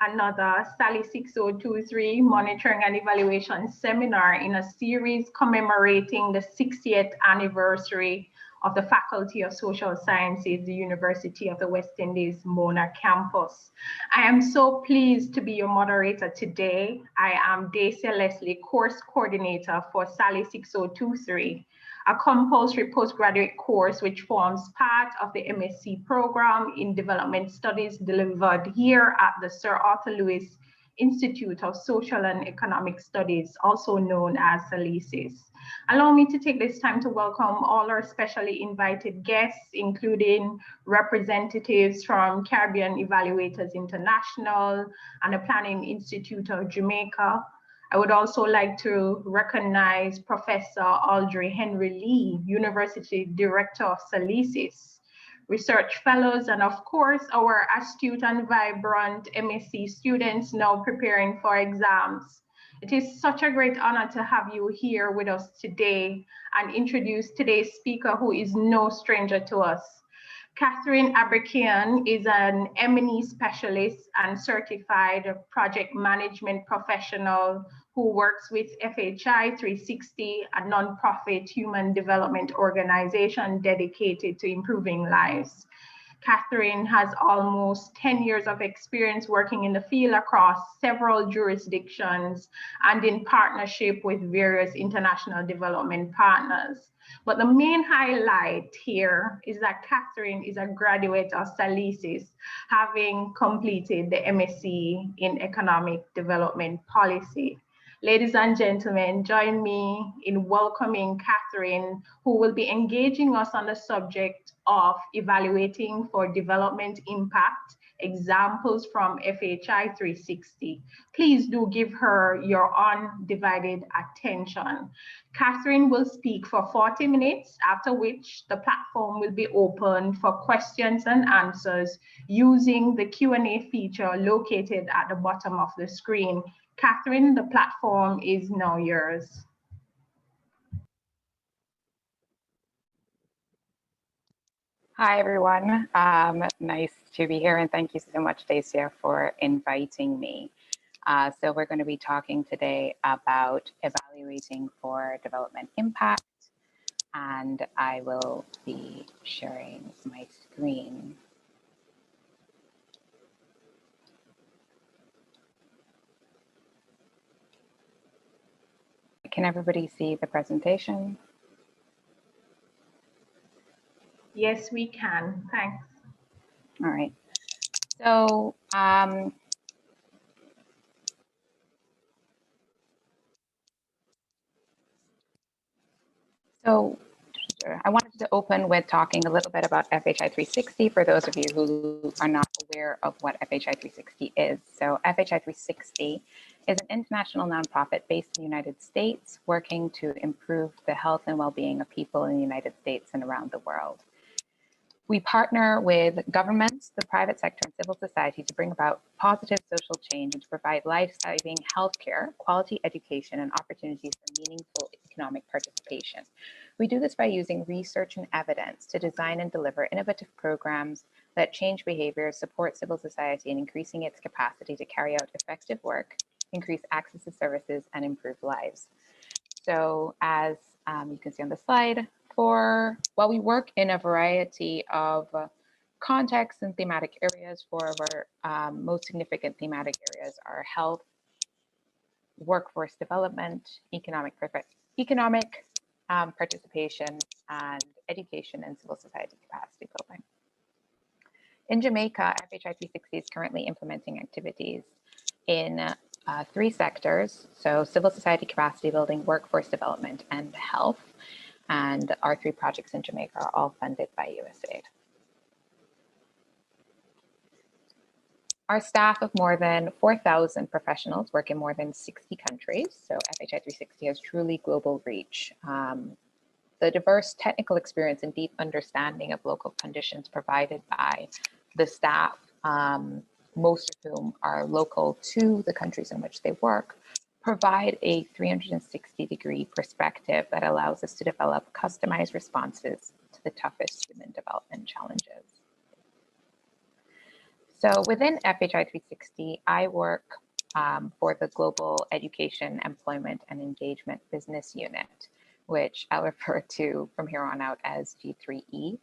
another SALI 6023 Monitoring and Evaluation Seminar in a series commemorating the 60th anniversary of the Faculty of Social Sciences, the University of the West Indies, Mona campus. I am so pleased to be your moderator today. I am Dacia Leslie, course coordinator for SALI 6023, a compulsory postgraduate course which forms part of the MSc program in Development Studies delivered here at the Sir Arthur Lewis Institute of Social and Economic Studies, also known as SALISES. Allow me to take this time to welcome all our specially invited guests, including representatives from Caribbean Evaluators International and the Planning Institute of Jamaica. I would also like to recognize Professor Audrey Henry Lee, University Director of SALISES, research fellows, and of course, our astute and vibrant MSc students now preparing for exams. It is such a great honor to have you here with us today and introduce today's speaker, who is no stranger to us. Katherine Abrikian is an M&E specialist and certified project management professional who works with FHI360, a nonprofit human development organization dedicated to improving lives. Katherine has almost 10 years of experience working in the field across several jurisdictions and in partnership with various international development partners. But the main highlight here is that Katherine is a graduate of SALISES, having completed the MSc in Economic Development Policy. Ladies and gentlemen, join me in welcoming Katherine, who will be engaging us on the subject of evaluating for development impact, examples from FHI360. Please do give her your undivided attention. Katherine will speak for 40 minutes, after which the platform will be open for questions and answers using the Q&A feature located at the bottom of the screen. Katherine, the platform is now yours. Hi, everyone. Nice to be here, and thank you so much, Dacia, for inviting me. So we're going to be talking today about evaluating for development impact, and I will be sharing my screen. Can everybody see the presentation? Yes, we can. Thanks. All right. So I wanted to open with talking a little bit about FHI360 for those of you who are not aware of what FHI360 is. So FHI360 is an international nonprofit based in the United States working to improve the health and well-being of people in the United States and around the world. We partner with governments, the private sector, and civil society to bring about positive social change and to provide life-saving healthcare, quality education, and opportunities for meaningful economic participation. We do this by using research and evidence to design and deliver innovative programs that change behavior, support civil society, and increasing its capacity to carry out effective work, increase access to services, and improve lives. So as you can see on the slide, while we work in a variety of contexts and thematic areas, for our most significant thematic areas are health, workforce development, economic participation, and education and civil society capacity building. In Jamaica, FHI360 is currently implementing activities in 3 sectors, so civil society capacity building, workforce development, and health. And our 3 projects in Jamaica are all funded by USAID. Our staff of more than 4,000 professionals work in more than 60 countries, so FHI360 has truly global reach. The diverse technical experience and deep understanding of local conditions provided by the staff, most of whom are local to the countries in which they work, provide a 360-degree perspective that allows us to develop customized responses to the toughest human development challenges. So within FHI360, I work for the Global Education, Employment, and Engagement Business Unit, which I'll refer to from here on out as G3E.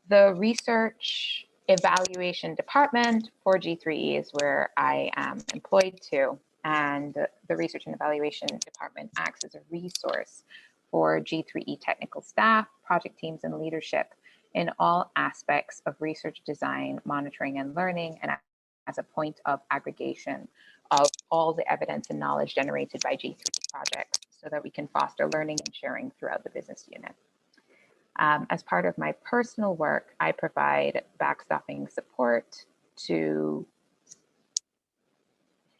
The Research Evaluation Department for G3E is where I am employed to, and the Research and Evaluation Department acts as a resource for G3E technical staff, project teams, and leadership in all aspects of research design, monitoring, and learning, and as a point of aggregation of all the evidence and knowledge generated by G3E projects so that we can foster learning and sharing throughout the business unit. As part of my personal work, I provide backstopping support to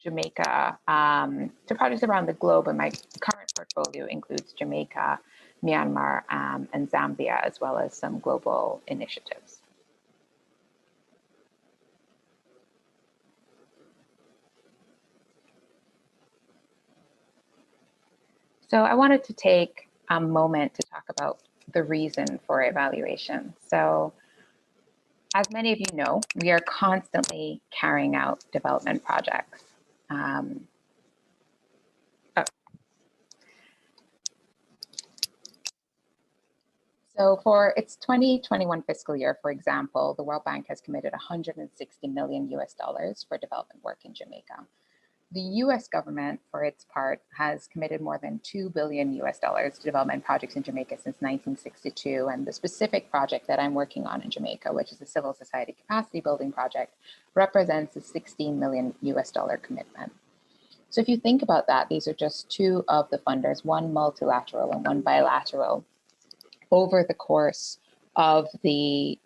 Jamaica, to projects around the globe, and my current portfolio includes Jamaica, Myanmar, and Zambia, as well as some global initiatives. So I wanted to take a moment to talk about the reason for evaluation. So as many of you know, we are constantly carrying out development projects. So for its 2021 fiscal year, for example, the World Bank has committed $160 million for development work in Jamaica. The US government, for its part, has committed more than $2 billion to development projects in Jamaica since 1962. And the specific project that I'm working on in Jamaica, which is a civil society capacity building project, represents a $16 million commitment. So if you think about that, these are just two of the funders, one multilateral and one bilateral, over the course of the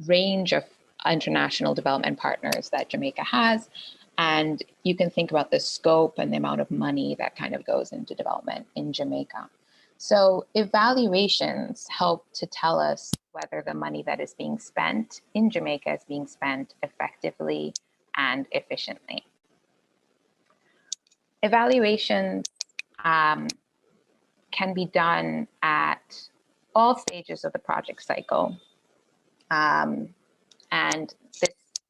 range of international development partners that Jamaica has. And you can think about the scope and the amount of money that kind of goes into development in Jamaica. So evaluations help to tell us whether the money that is being spent in Jamaica is being spent effectively and efficiently. Evaluations can be done at all stages of the project cycle. And this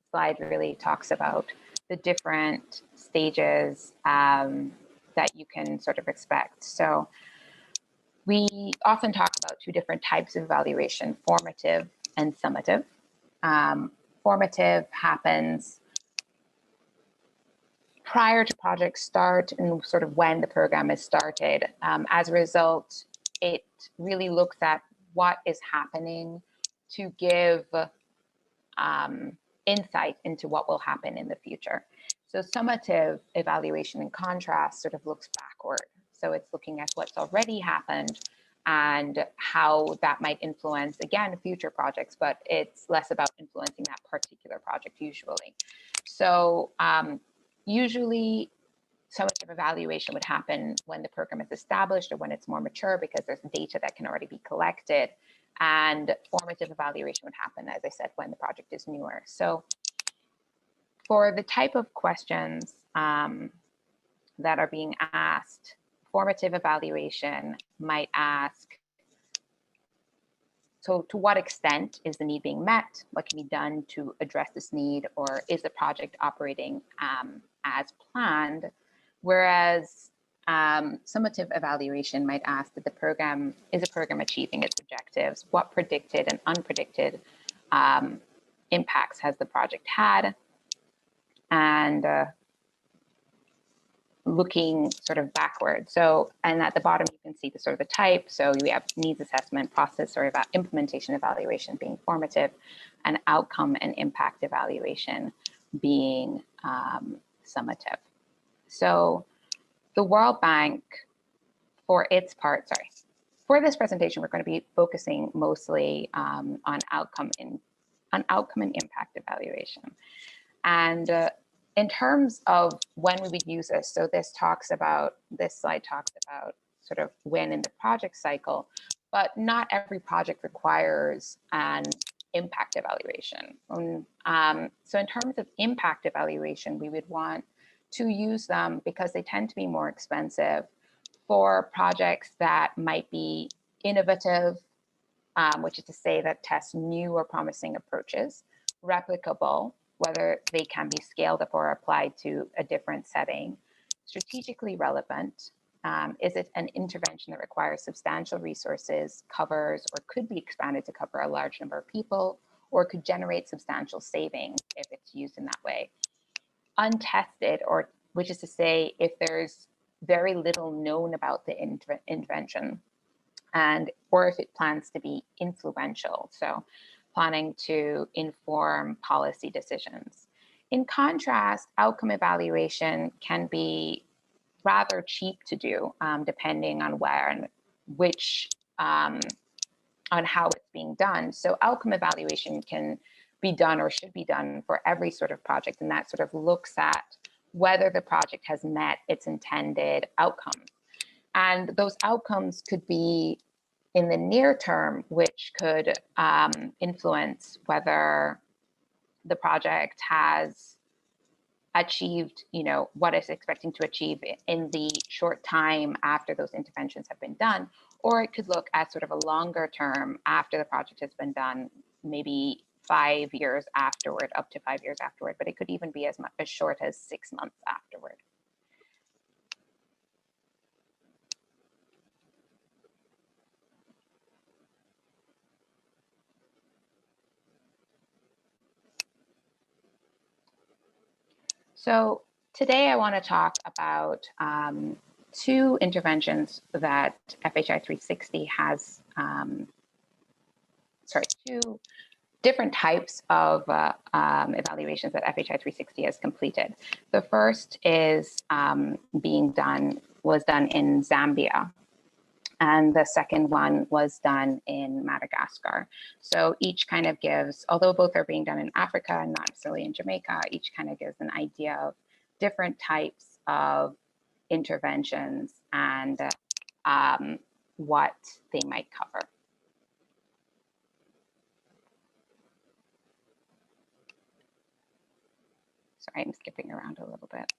slide really talks about the different stages that you can sort of expect. So we often talk about two different types of evaluation, formative and summative. Formative happens prior to project start and sort of when the program is started. As a result, it really looks at what is happening to give insight into what will happen in the future. So summative evaluation, in contrast, sort of looks backward. So it's looking at what's already happened and how that might influence, again, future projects, but it's less about influencing that particular project usually. So usually summative evaluation would happen when the program is established or when it's more mature because there's data that can already be collected. And formative evaluation would happen, as I said, when the project is newer. So for the type of questions that are being asked, formative evaluation might ask, so to what extent is the need being met? What can be done to address this need? Or is the project operating as planned? Whereas summative evaluation might ask that is the program achieving its objectives? What predicted and unpredicted impacts has the project had? And looking sort of backward. So, and at the bottom, you can see the sort of the type. So we have needs assessment, process or implementation evaluation being formative, and outcome and impact evaluation being summative. So the World Bank, for its part, for this presentation, we're going to be focusing mostly on outcome and impact evaluation. And in terms of when we would use this, so this slide talks about sort of when in the project cycle, but not every project requires an impact evaluation. So in terms of impact evaluation, we would want to use them because they tend to be more expensive for projects that might be innovative, which is to say that test new or promising approaches, replicable, whether they can be scaled up or applied to a different setting, strategically relevant, is it an intervention that requires substantial resources, covers, or could be expanded to cover a large number of people, or could generate substantial savings if it's used in that way. Untested, or which is to say, if there's very little known about the intervention, and or if it plans to be influential, so planning to inform policy decisions. In contrast, outcome evaluation can be rather cheap to do, depending on where and which, on how it's being done. So outcome evaluation can be done or should be done for every sort of project, and that sort of looks at whether the project has met its intended outcomes. And those outcomes could be in the near term, which could influence whether the project has achieved, what it's expecting to achieve in the short time after those interventions have been done, or it could look at sort of a longer term after the project has been done, maybe 5 years afterward, up to 5 years afterward, but it could even be as short as 6 months afterward. So today I want to talk about two interventions that FHI360 has, two different types of evaluations that FHI360 has completed. The first is was done in Zambia, and the second one was done in Madagascar. So each kind of gives, although both are being done in Africa and not necessarily in Jamaica, each kind of gives an idea of different types of interventions and what they might cover. Sorry, I'm skipping around a little bit.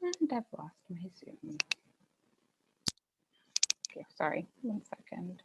And I've lost my Zoom. Okay, sorry, 1 second.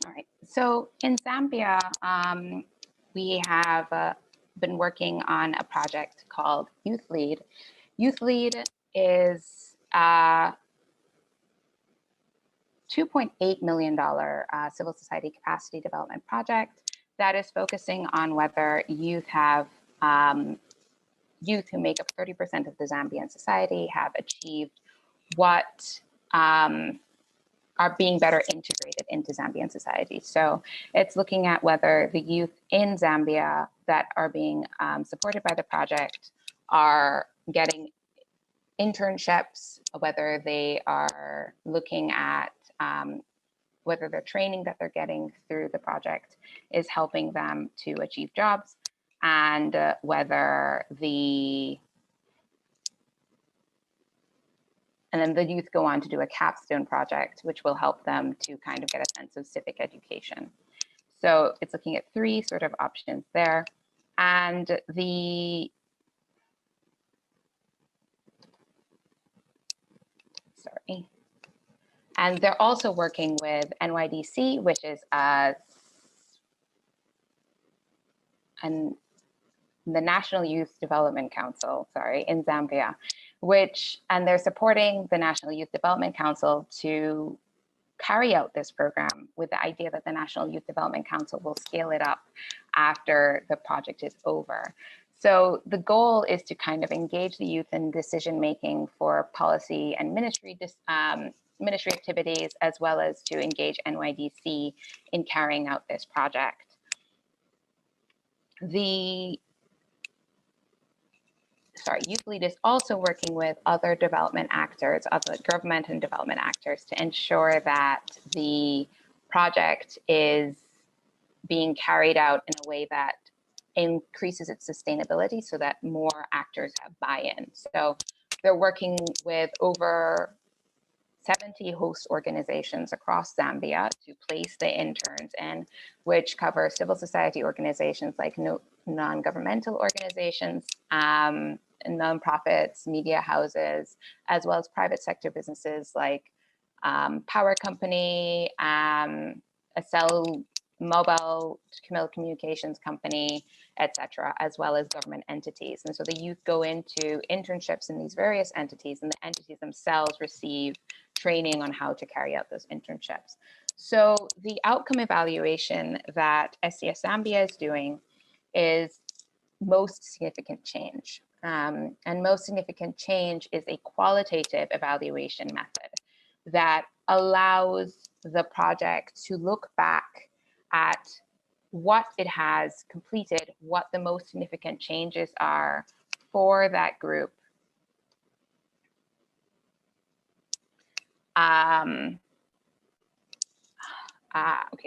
All right, so in Zambia, we have been working on a project called Youth Lead. Youth Lead is a $2.8 million civil society capacity development project that is focusing on whether youth have, youth who make up 30% of the Zambian society have achieved what are being better integrated into Zambian society. So it's looking at whether the youth in Zambia that are being supported by the project are getting internships, whether they are looking at whether the training that they're getting through the project is helping them to achieve jobs, and whether and then the youth go on to do a capstone project, which will help them to kind of get a sense of civic education. So it's looking at 3 sort of options there. And and they're also working with NYDC, which is the National Youth Development Council, in Zambia, and they're supporting the National Youth Development Council to carry out this program with the idea that the National Youth Development Council will scale it up after the project is over. So the goal is to kind of engage the youth in decision-making for policy and ministry activities, as well as to engage NYDC in carrying out this project. Youth Lead is also working with other development actors, other government and development actors, to ensure that the project is being carried out in a way that increases its sustainability so that more actors have buy-in. So they're working with over 70 host organizations across Zambia to place the interns in, which cover civil society organizations like non-governmental organizations, nonprofits, media houses, as well as private sector businesses like power company, a cell mobile communications company, etc., as well as government entities. And so the youth go into internships in these various entities, and the entities themselves receive training on how to carry out those internships. So the outcome evaluation that SCS Zambia is doing is most significant change. And most significant change is a qualitative evaluation method that allows the project to look back at what it has completed, what the most significant changes are for that group. Okay,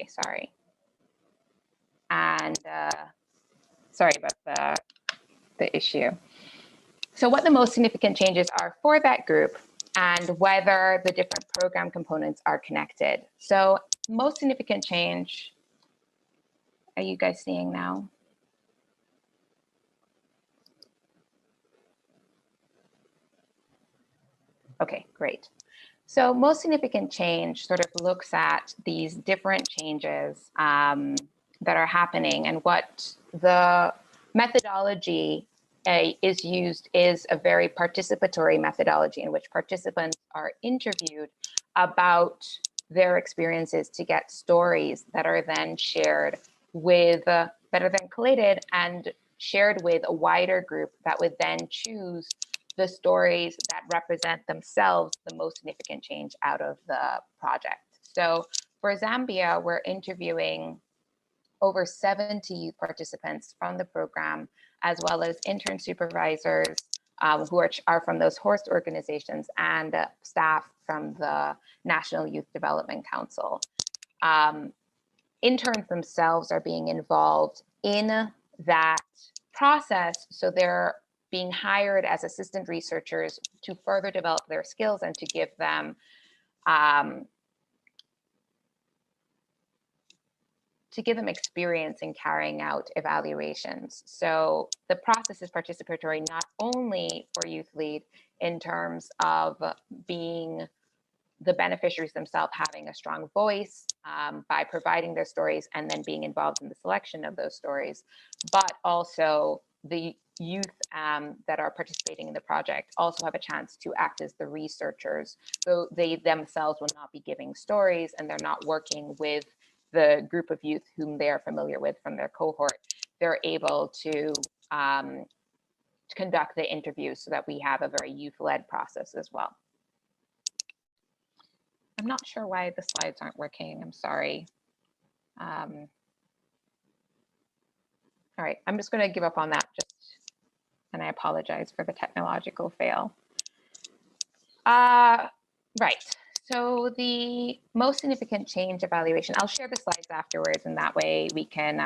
sorry. And sorry about the issue. So what the most significant changes are for that group and whether the different program components are connected. So most significant change, are you guys seeing now? Okay, great. So most significant change sort of looks at these different changes that are happening, and what the methodology is used is a very participatory methodology in which participants are interviewed about their experiences to get stories that are then shared with, that are then collated and shared with a wider group that would then choose the stories that represent themselves the most significant change out of the project. So for Zambia, we're interviewing over 70 youth participants from the program, as well as intern supervisors who are from those host organizations, and staff from the National Youth Development Council. Interns themselves are being involved in that process, so they're being hired as assistant researchers to further develop their skills and to give them experience in carrying out evaluations. So the process is participatory not only for Youth Lead in terms of being the beneficiaries themselves having a strong voice by providing their stories and then being involved in the selection of those stories, but also the youth that are participating in the project also have a chance to act as the researchers. So they themselves will not be giving stories, and they're not working with the group of youth whom they are familiar with from their cohort. They're able to conduct the interviews so that we have a very youth-led process as well. I'm not sure why the slides aren't working. I'm sorry. All right, I'm just going to give up on that, and I apologize for the technological fail. Right, so the most significant change evaluation, I'll share the slides afterwards, and that way we can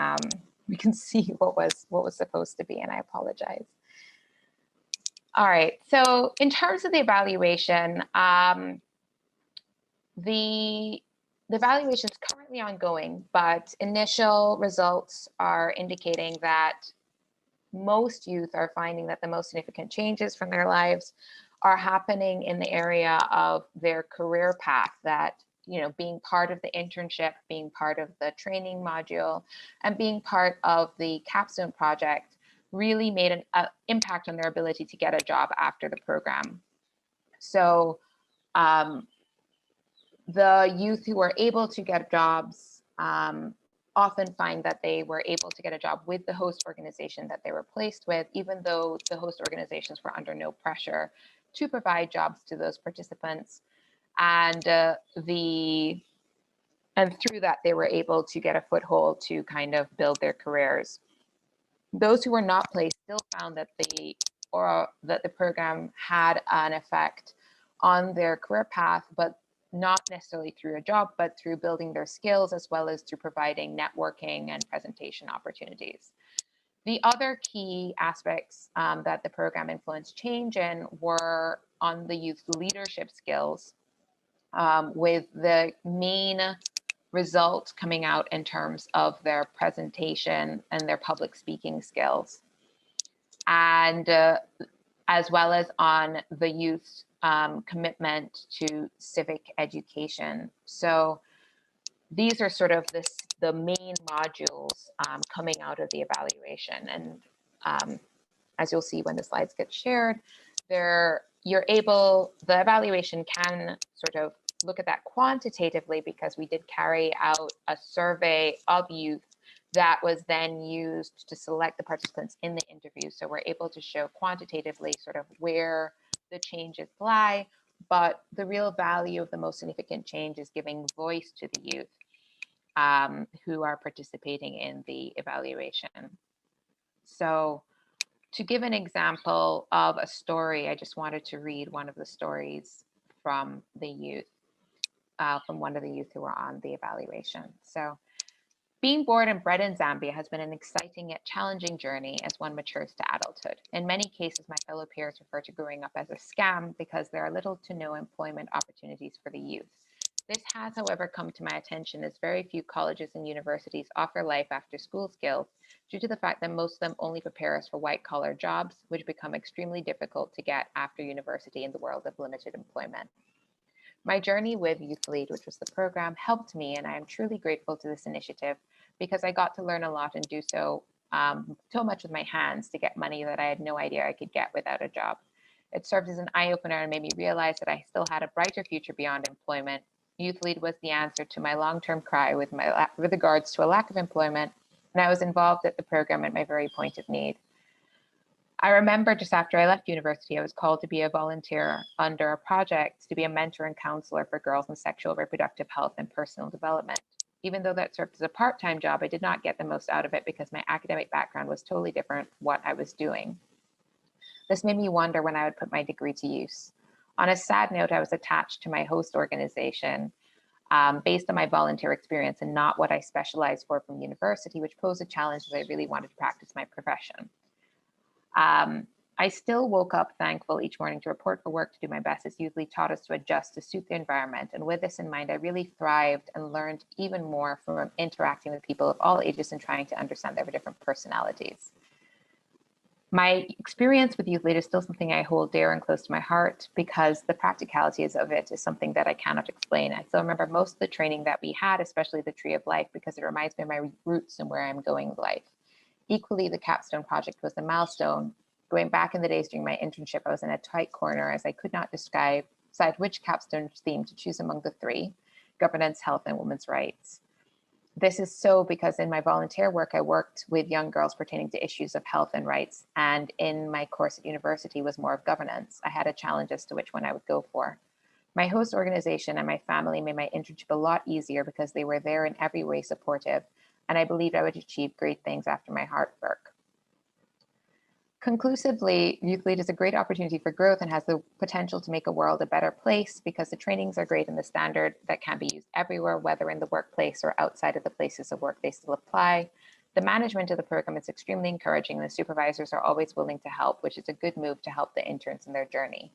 see what was supposed to be, and I apologize. All right, so in terms of the evaluation, the evaluation is currently ongoing, but initial results are indicating that most youth are finding that the most significant changes from their lives are happening in the area of their career path, that, you know, being part of the internship, being part of the training module, and being part of the Capstone Project really made an impact on their ability to get a job after the program. So the youth who are able to get jobs often find that they were able to get a job with the host organization that they were placed with, even though the host organizations were under no pressure to provide jobs to those participants. And through that, they were able to get a foothold to kind of build their careers. Those who were not placed still found that the program had an effect on their career path, but not necessarily through a job, but through building their skills, as well as through providing networking and presentation opportunities. The other key aspects that the program influenced change in were on the youth leadership skills, with the main result coming out in terms of their presentation and their public speaking skills, and as well as on the youth's commitment to civic education. So these are sort of the main modules coming out of the evaluation. And as you'll see when the slides get shared, the evaluation can sort of look at that quantitatively, because we did carry out a survey of youth that was then used to select the participants in the interview. So we're able to show quantitatively sort of where the changes lie, but the real value of the most significant change is giving voice to the youth who are participating in the evaluation. So to give an example of a story, I just wanted to read one of the stories from the youth, from one of the youth who were on the evaluation. So, being born and bred in Zambia has been an exciting yet challenging journey as one matures to adulthood. In many cases, my fellow peers refer to growing up as a scam because there are little to no employment opportunities for the youth. This has, however, come to my attention as very few colleges and universities offer life after school skills due to the fact that most of them only prepare us for white-collar jobs, which become extremely difficult to get after university in the world of limited employment. My journey with Youth Lead, which was the program, helped me, and I am truly grateful to this initiative because I got to learn a lot and do so much with my hands to get money that I had no idea I could get without a job. It served as an eye-opener and made me realize that I still had a brighter future beyond employment. Youth Lead was the answer to my long-term cry with regards to a lack of employment, and I was involved at the program at my very point of need. I remember just after I left university, I was called to be a volunteer under a project to be a mentor and counselor for girls in sexual reproductive health and personal development. Even though that served as a part-time job, I did not get the most out of it because my academic background was totally different from what I was doing. This made me wonder when I would put my degree to use. On a sad note, I was attached to my host organization based on my volunteer experience and not what I specialized for from university, which posed a challenge as I really wanted to practice my profession. I still woke up thankful each morning to report for work to do my best, as Youth Lead taught us to adjust to suit the environment. And with this in mind, I really thrived and learned even more from interacting with people of all ages and trying to understand their different personalities. My experience with Youth Lead is still something I hold dear and close to my heart because the practicalities of it is something that I cannot explain. I still remember most of the training that we had, especially the Tree of Life, because it reminds me of my roots and where I'm going with life. Equally, the Capstone Project was a milestone. Going back in the days during my internship, I was in a tight corner as I could not decide which capstone theme to choose among the three: governance, health, and women's rights. This is so because in my volunteer work, I worked with young girls pertaining to issues of health and rights. And in my course at university was more of governance. I had a challenge as to which one I would go for. My host organization and my family made my internship a lot easier because they were there in every way supportive. And I believed I would achieve great things after my hard work. Conclusively, Youth Lead is a great opportunity for growth and has the potential to make a world a better place because the trainings are great and the standard that can be used everywhere, whether in the workplace or outside of the places of work they still apply. The management of the program is extremely encouraging and the supervisors are always willing to help, which is a good move to help the interns in their journey.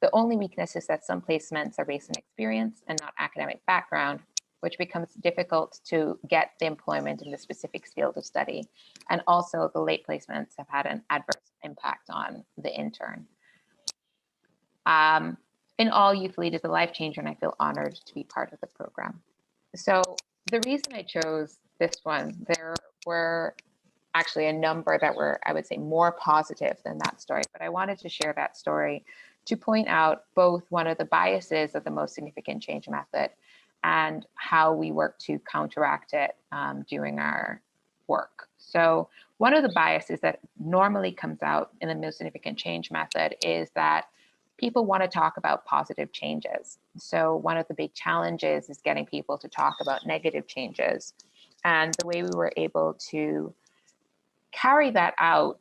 The only weakness is that some placements are based on experience and not academic background, which becomes difficult to get the employment in the specific field of study. And also the late placements have had an adverse impact on the intern. In all, Youth Lead is a life changer and I feel honored to be part of the program. So the reason I chose this one, there were actually a number that were, I would say, more positive than that story, but I wanted to share that story to point out both one of the biases of the most significant change method and how we work to counteract it during our work. So one of the biases that normally comes out in the most significant change method is that people want to talk about positive changes. So one of the big challenges is getting people to talk about negative changes. And the way we were able to carry that out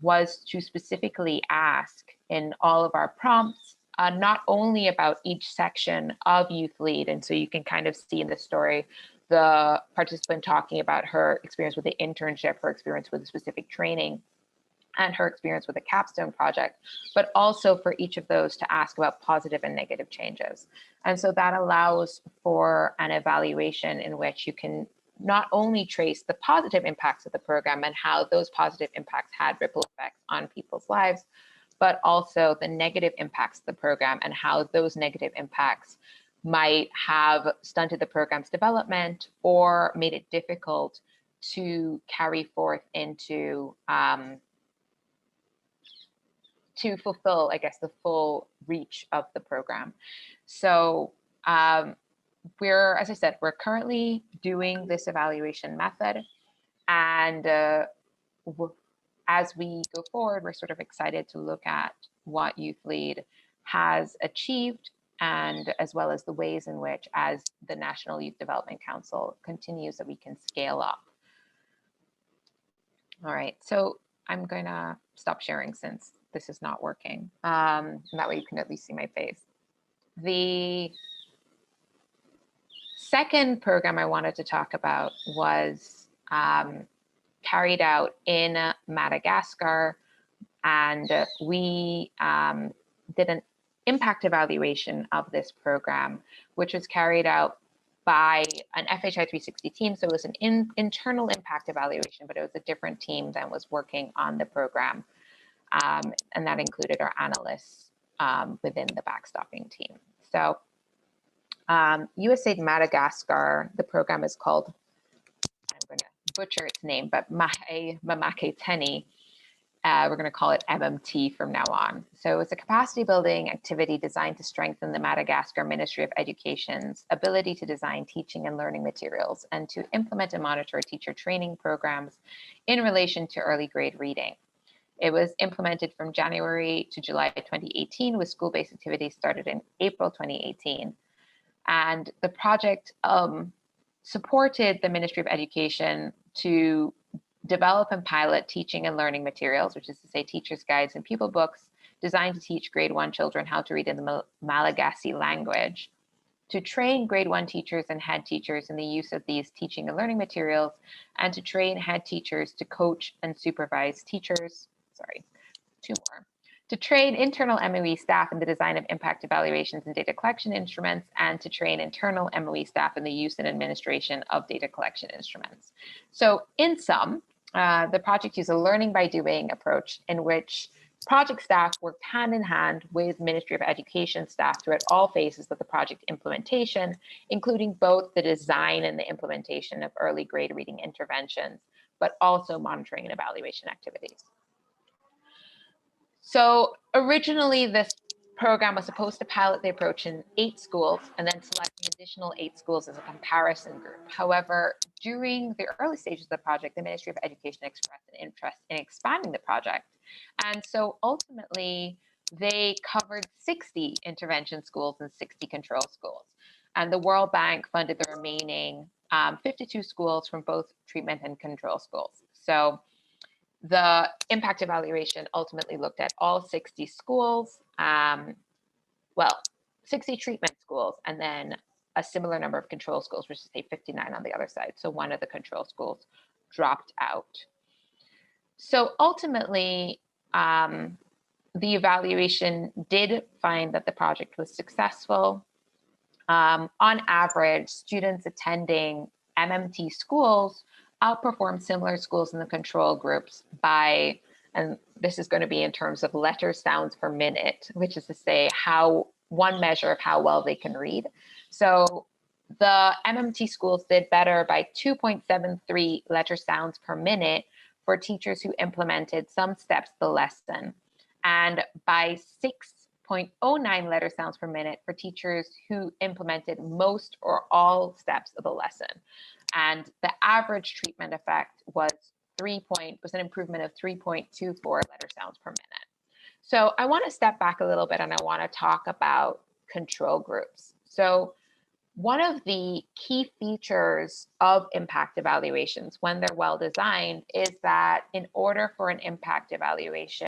was to specifically ask in all of our prompts not only about each section of Youth Lead, and so you can kind of see in the story the participant talking about her experience with the internship, her experience with a specific training, and her experience with the Capstone Project, but also for each of those to ask about positive and negative changes. And so that allows for an evaluation in which you can not only trace the positive impacts of the program and how those positive impacts had ripple effects on people's lives, but also the negative impacts of the program and how those negative impacts might have stunted the program's development or made it difficult to carry forth into to fulfill, I guess, the full reach of the program. So as I said, we're currently doing this evaluation method, and as we go forward, we're sort of excited to look at what Youth Lead has achieved, and as well as the ways in which, as the National Youth Development Council continues, that we can scale up. All right, so I'm going to stop sharing since this is not working. And that way you can at least see my face. The second program I wanted to talk about was carried out in Madagascar, and we did an impact evaluation of this program, which was carried out by an FHI360 team. So it was an internal impact evaluation, but it was a different team than was working on the program. And that included our analysts within the backstopping team. So USAID Madagascar, the program is called, I'm going to butcher its name, but Mahe Mamake Teni. We're going to call it MMT from now on. So it's a capacity building activity designed to strengthen the Madagascar Ministry of Education's ability to design teaching and learning materials and to implement and monitor teacher training programs in relation to early grade reading. It was implemented from January to July 2018, with school-based activities started in April 2018. And the project supported the Ministry of Education to develop and pilot teaching and learning materials, which is to say teachers' guides and pupil books designed to teach grade 1 children how to read in the Malagasy language, to train grade 1 teachers and head teachers in the use of these teaching and learning materials, and to train head teachers to coach and supervise teachers, to train internal MOE staff in the design of impact evaluations and data collection instruments, and to train internal MOE staff in the use and administration of data collection instruments. So in sum, the project used a learning by doing approach in which project staff worked hand in hand with Ministry of Education staff throughout all phases of the project implementation, including both the design and the implementation of early grade reading interventions, but also monitoring and evaluation activities. So originally this program was supposed to pilot the approach in 8 schools and then select an additional 8 schools as a comparison group. However, during the early stages of the project, the Ministry of Education expressed an interest in expanding the project. And so ultimately they covered 60 intervention schools and 60 control schools. And the World Bank funded the remaining 52 schools from both treatment and control schools. So the impact evaluation ultimately looked at all 60 schools, 60 treatment schools, and then a similar number of control schools, which is say 59 on the other side. So one of the control schools dropped out. So ultimately, the evaluation did find that the project was successful. On average, students attending MMT schools outperform similar schools in the control groups by, and this is going to be in terms of letter sounds per minute, which is to say one measure of how well they can read. So the MMT schools did better by 2.73 letter sounds per minute for teachers who implemented some steps of the lesson, and by 6.09 letter sounds per minute for teachers who implemented most or all steps of the lesson. And the average treatment effect was an improvement of 3.24 letter sounds per minute. So I want to step back a little bit and I want to talk about control groups. So one of the key features of impact evaluations when they're well designed is that in order for an impact evaluation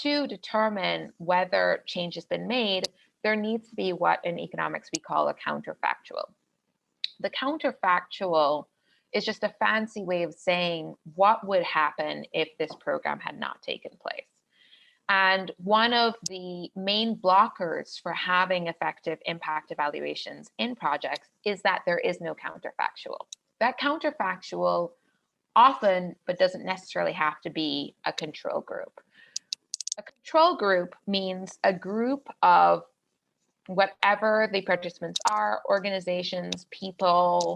to determine whether change has been made, there needs to be what in economics we call a counterfactual. The counterfactual is just a fancy way of saying what would happen if this program had not taken place. And one of the main blockers for having effective impact evaluations in projects is that there is no counterfactual. That counterfactual often, but doesn't necessarily have to be a control group. A control group means a group of whatever the participants are, organizations, people.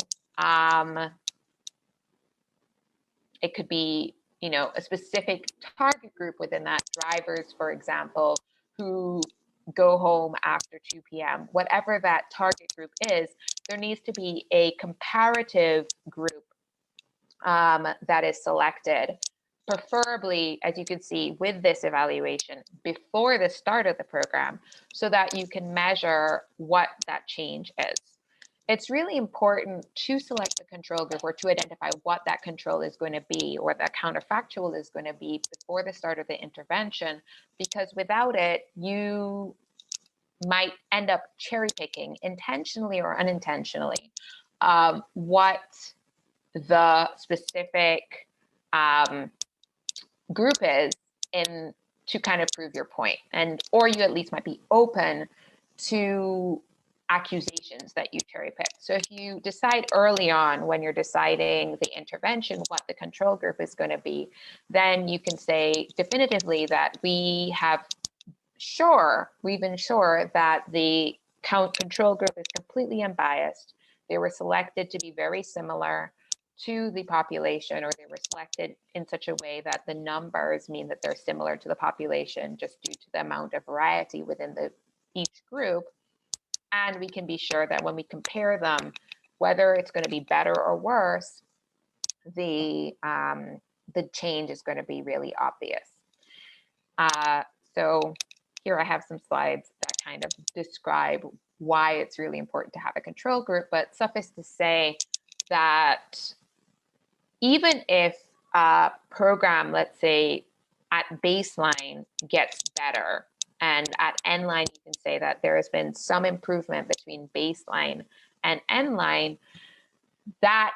It could be, you know, a specific target group within that, drivers, for example, who go home after 2 p.m. Whatever that target group is, there needs to be a comparative group that is selected, preferably, as you can see with this evaluation, before the start of the program, so that you can measure what that change is. It's really important to select the control group or to identify what that control is going to be or that counterfactual is going to be before the start of the intervention, because without it, you might end up cherry picking, intentionally or unintentionally, what the specific group is in to kind of prove your point, and or you at least might be open to accusations that you cherry pick. So if you decide early on when you're deciding the intervention what the control group is going to be, then you can say definitively that we've been sure that the control group is completely unbiased. They were selected to be very similar to the population, or they were selected in such a way that the numbers mean that they're similar to the population just due to the amount of variety within each group. And we can be sure that when we compare them, whether it's going to be better or worse, the change is going to be really obvious. So here I have some slides that kind of describe why it's really important to have a control group, but suffice to say that even if a program, let's say at baseline, gets better, and at end line, you can say that there has been some improvement between baseline and end line, that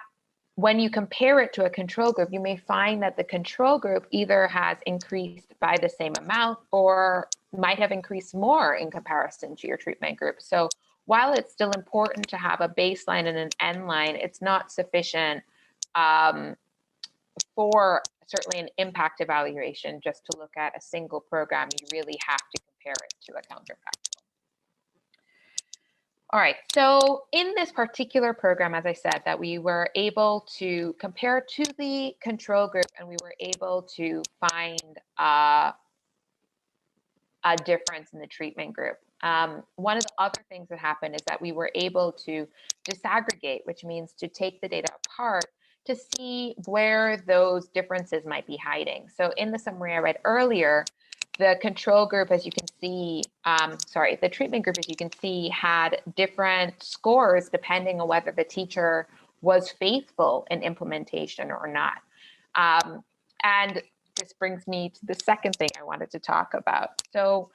when you compare it to a control group, you may find that the control group either has increased by the same amount or might have increased more in comparison to your treatment group. So while it's still important to have a baseline and an end line, it's not sufficient for certainly an impact evaluation just to look at a single program. You really have to compare it to a counterfactual. All right, so in this particular program, as I said, that we were able to compare to the control group, and we were able to find a difference in the treatment group. One of the other things that happened is that we were able to disaggregate, which means to take the data apart to see where those differences might be hiding. So in the summary I read earlier, the control group, as you can see, the treatment group, as you can see, had different scores depending on whether the teacher was faithful in implementation or not. And this brings me to the second thing I wanted to talk about. So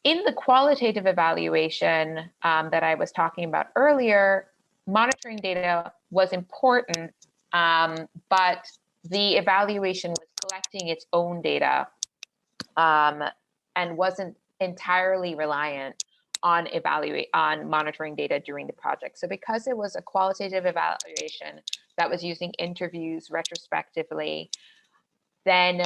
in the qualitative evaluation that I was talking about earlier, monitoring data was important, but the evaluation was collecting its own data and wasn't entirely reliant on monitoring data during the project. So because it was a qualitative evaluation that was using interviews retrospectively, then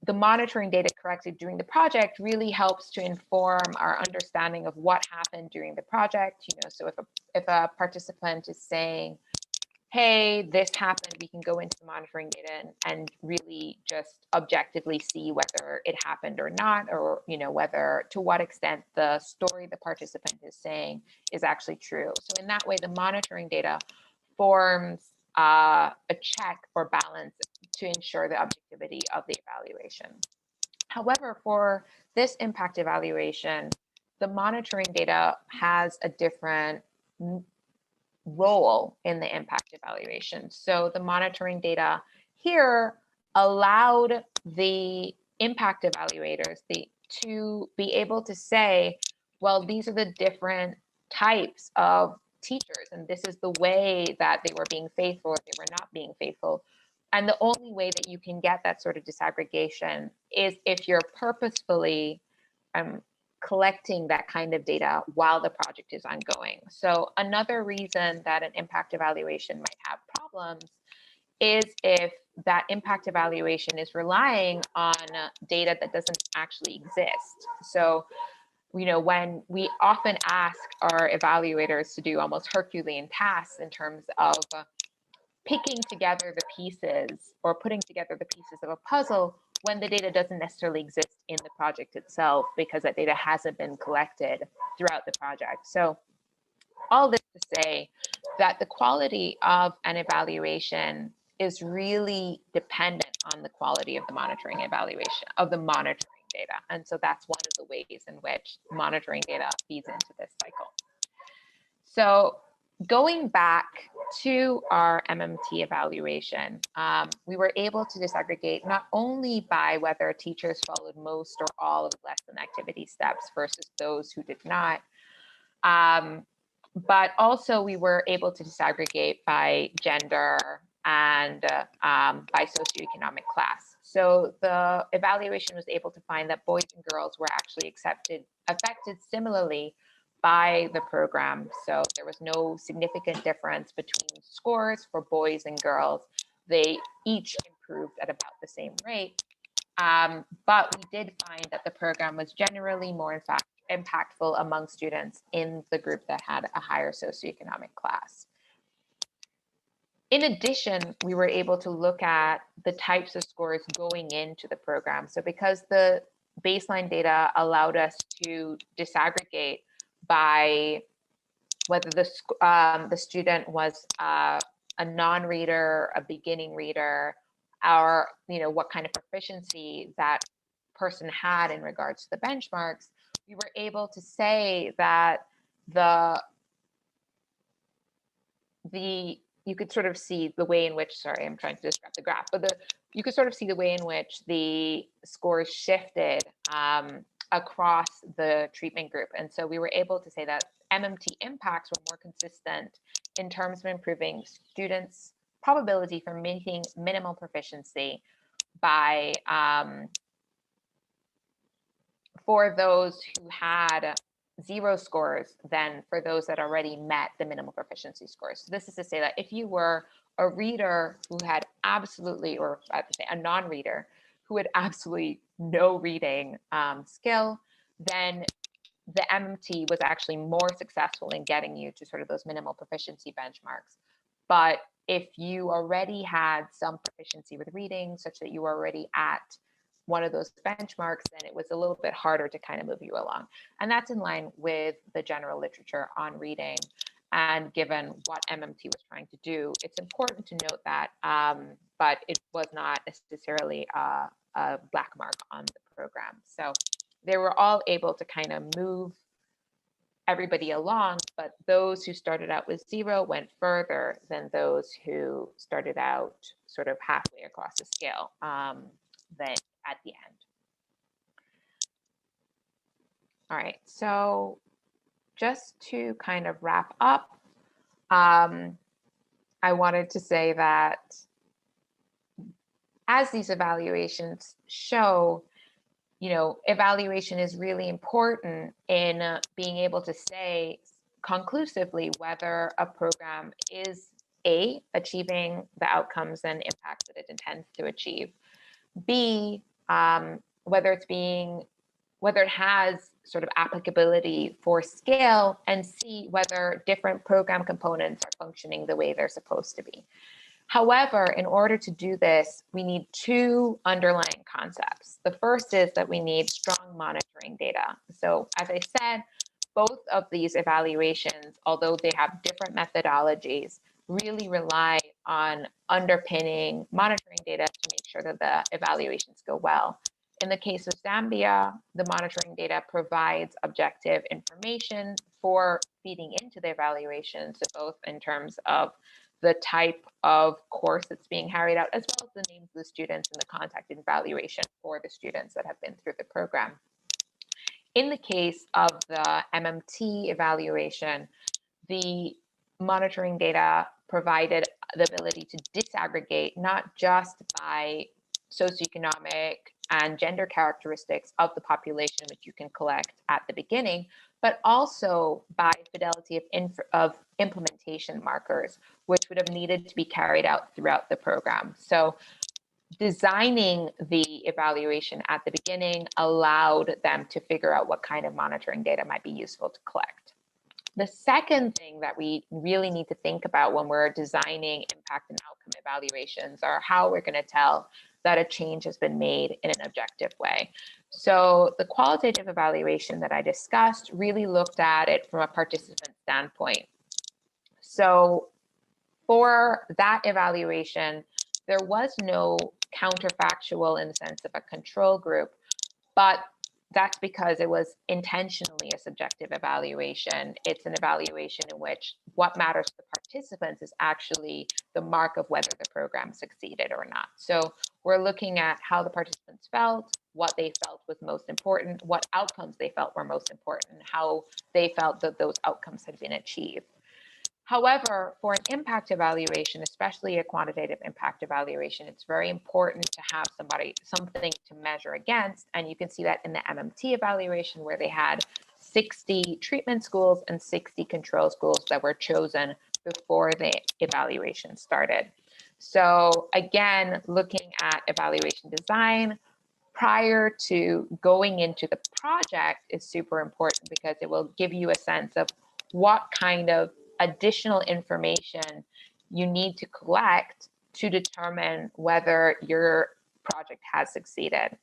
the monitoring data collected during the project really helps to inform our understanding of what happened during the project. You know, so if a participant is saying, hey, this happened, we can go into the monitoring data and really just objectively see whether it happened or not, or, you know, whether to what extent the story the participant is saying is actually true. So in that way, the monitoring data forms a check or balance to ensure the objectivity of the evaluation. However, for this impact evaluation, the monitoring data has a different role in the impact evaluation. So the monitoring data here allowed the impact evaluators to be able to say, well, these are the different types of teachers, and this is the way that they were being faithful or they were not being faithful. And the only way that you can get that sort of disaggregation is if you're purposefully collecting that kind of data while the project is ongoing. So another reason that an impact evaluation might have problems is if that impact evaluation is relying on data that doesn't actually exist. So, when we often ask our evaluators to do almost Herculean tasks in terms of picking together the pieces or putting together the pieces of a puzzle when the data doesn't necessarily exist in the project itself because that data hasn't been collected throughout the project. So all this to say that the quality of an evaluation is really dependent on the quality of the monitoring evaluation of the monitoring data. And so that's one of the ways in which monitoring data feeds into this cycle. So going back to our MMT evaluation, we were able to disaggregate not only by whether teachers followed most or all of the lesson activity steps versus those who did not, but also we were able to disaggregate by gender and by socioeconomic class. So the evaluation was able to find that boys and girls were actually affected similarly by the program. So there was no significant difference between scores for boys and girls. They each improved at about the same rate. But we did find that the program was generally more impactful among students in the group that had a higher socioeconomic class. In addition, we were able to look at the types of scores going into the program. So because the baseline data allowed us to disaggregate by whether the student was a non-reader, a beginning reader, or what kind of proficiency that person had in regards to the benchmarks, we were able to say that you could sort of see the way in which, sorry, I'm trying to describe the graph, but you could sort of see the way in which the scores shifted across the treatment group. And so we were able to say that MMT impacts were more consistent in terms of improving students' probability for meeting minimal proficiency by for those who had 0 scores than for those that already met the minimal proficiency scores. So this is to say that if you were a reader who had absolutely, or I have to say a non-reader who had absolutely no reading skill, then the MMT was actually more successful in getting you to sort of those minimal proficiency benchmarks. But if you already had some proficiency with reading, such that you were already at one of those benchmarks, then it was a little bit harder to kind of move you along. And that's in line with the general literature on reading. And given what MMT was trying to do, it's important to note that, but it was not necessarily a black mark on the program. So they were all able to kind of move everybody along, but those who started out with 0 went further than those who started out sort of halfway across the scale than at the end. All right, so just to kind of wrap up, I wanted to say that as these evaluations show, evaluation is really important in being able to say conclusively whether a program is A, achieving the outcomes and impacts that it intends to achieve, B, whether it has sort of applicability for scale, and C, whether different program components are functioning the way they're supposed to be. However, in order to do this, we need 2 underlying concepts. The first is that we need strong monitoring data. So as I said, both of these evaluations, although they have different methodologies, really rely on underpinning monitoring data to make sure that the evaluations go well. In the case of Zambia, the monitoring data provides objective information for feeding into the evaluations, both in terms of the type of course that's being carried out, as well as the names of the students and the contact evaluation for the students that have been through the program. In the case of the MMT evaluation, the monitoring data provided the ability to disaggregate not just by socioeconomic and gender characteristics of the population, which you can collect at the beginning, but also by fidelity of implementation markers, which would have needed to be carried out throughout the program. So designing the evaluation at the beginning allowed them to figure out what kind of monitoring data might be useful to collect. The second thing that we really need to think about when we're designing impact and outcome evaluations are how we're going to tell that a change has been made in an objective way. So the qualitative evaluation that I discussed really looked at it from a participant standpoint. So for that evaluation, there was no counterfactual in the sense of a control group, but that's because it was intentionally a subjective evaluation. It's an evaluation in which what matters to the participants is actually the mark of whether the program succeeded or not. So we're looking at how the participants felt, what they felt was most important, what outcomes they felt were most important, how they felt that those outcomes had been achieved. However, for an impact evaluation, especially a quantitative impact evaluation, it's very important to have something to measure against. And you can see that in the MMT evaluation, where they had 60 treatment schools and 60 control schools that were chosen before the evaluation started. So again, looking at evaluation design prior to going into the project is super important, because it will give you a sense of what kind of additional information you need to collect to determine whether your project has succeeded.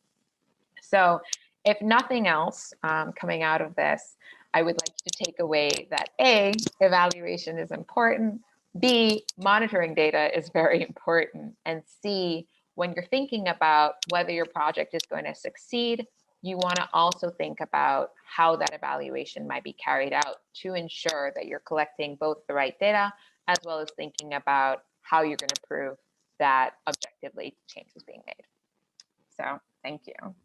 So if nothing else coming out of this, I would like you to take away that A, evaluation is important, B, monitoring data is very important, and C, when you're thinking about whether your project is going to succeed, you want to also think about how that evaluation might be carried out to ensure that you're collecting both the right data, as well as thinking about how you're going to prove that objectively change is being made. So thank you.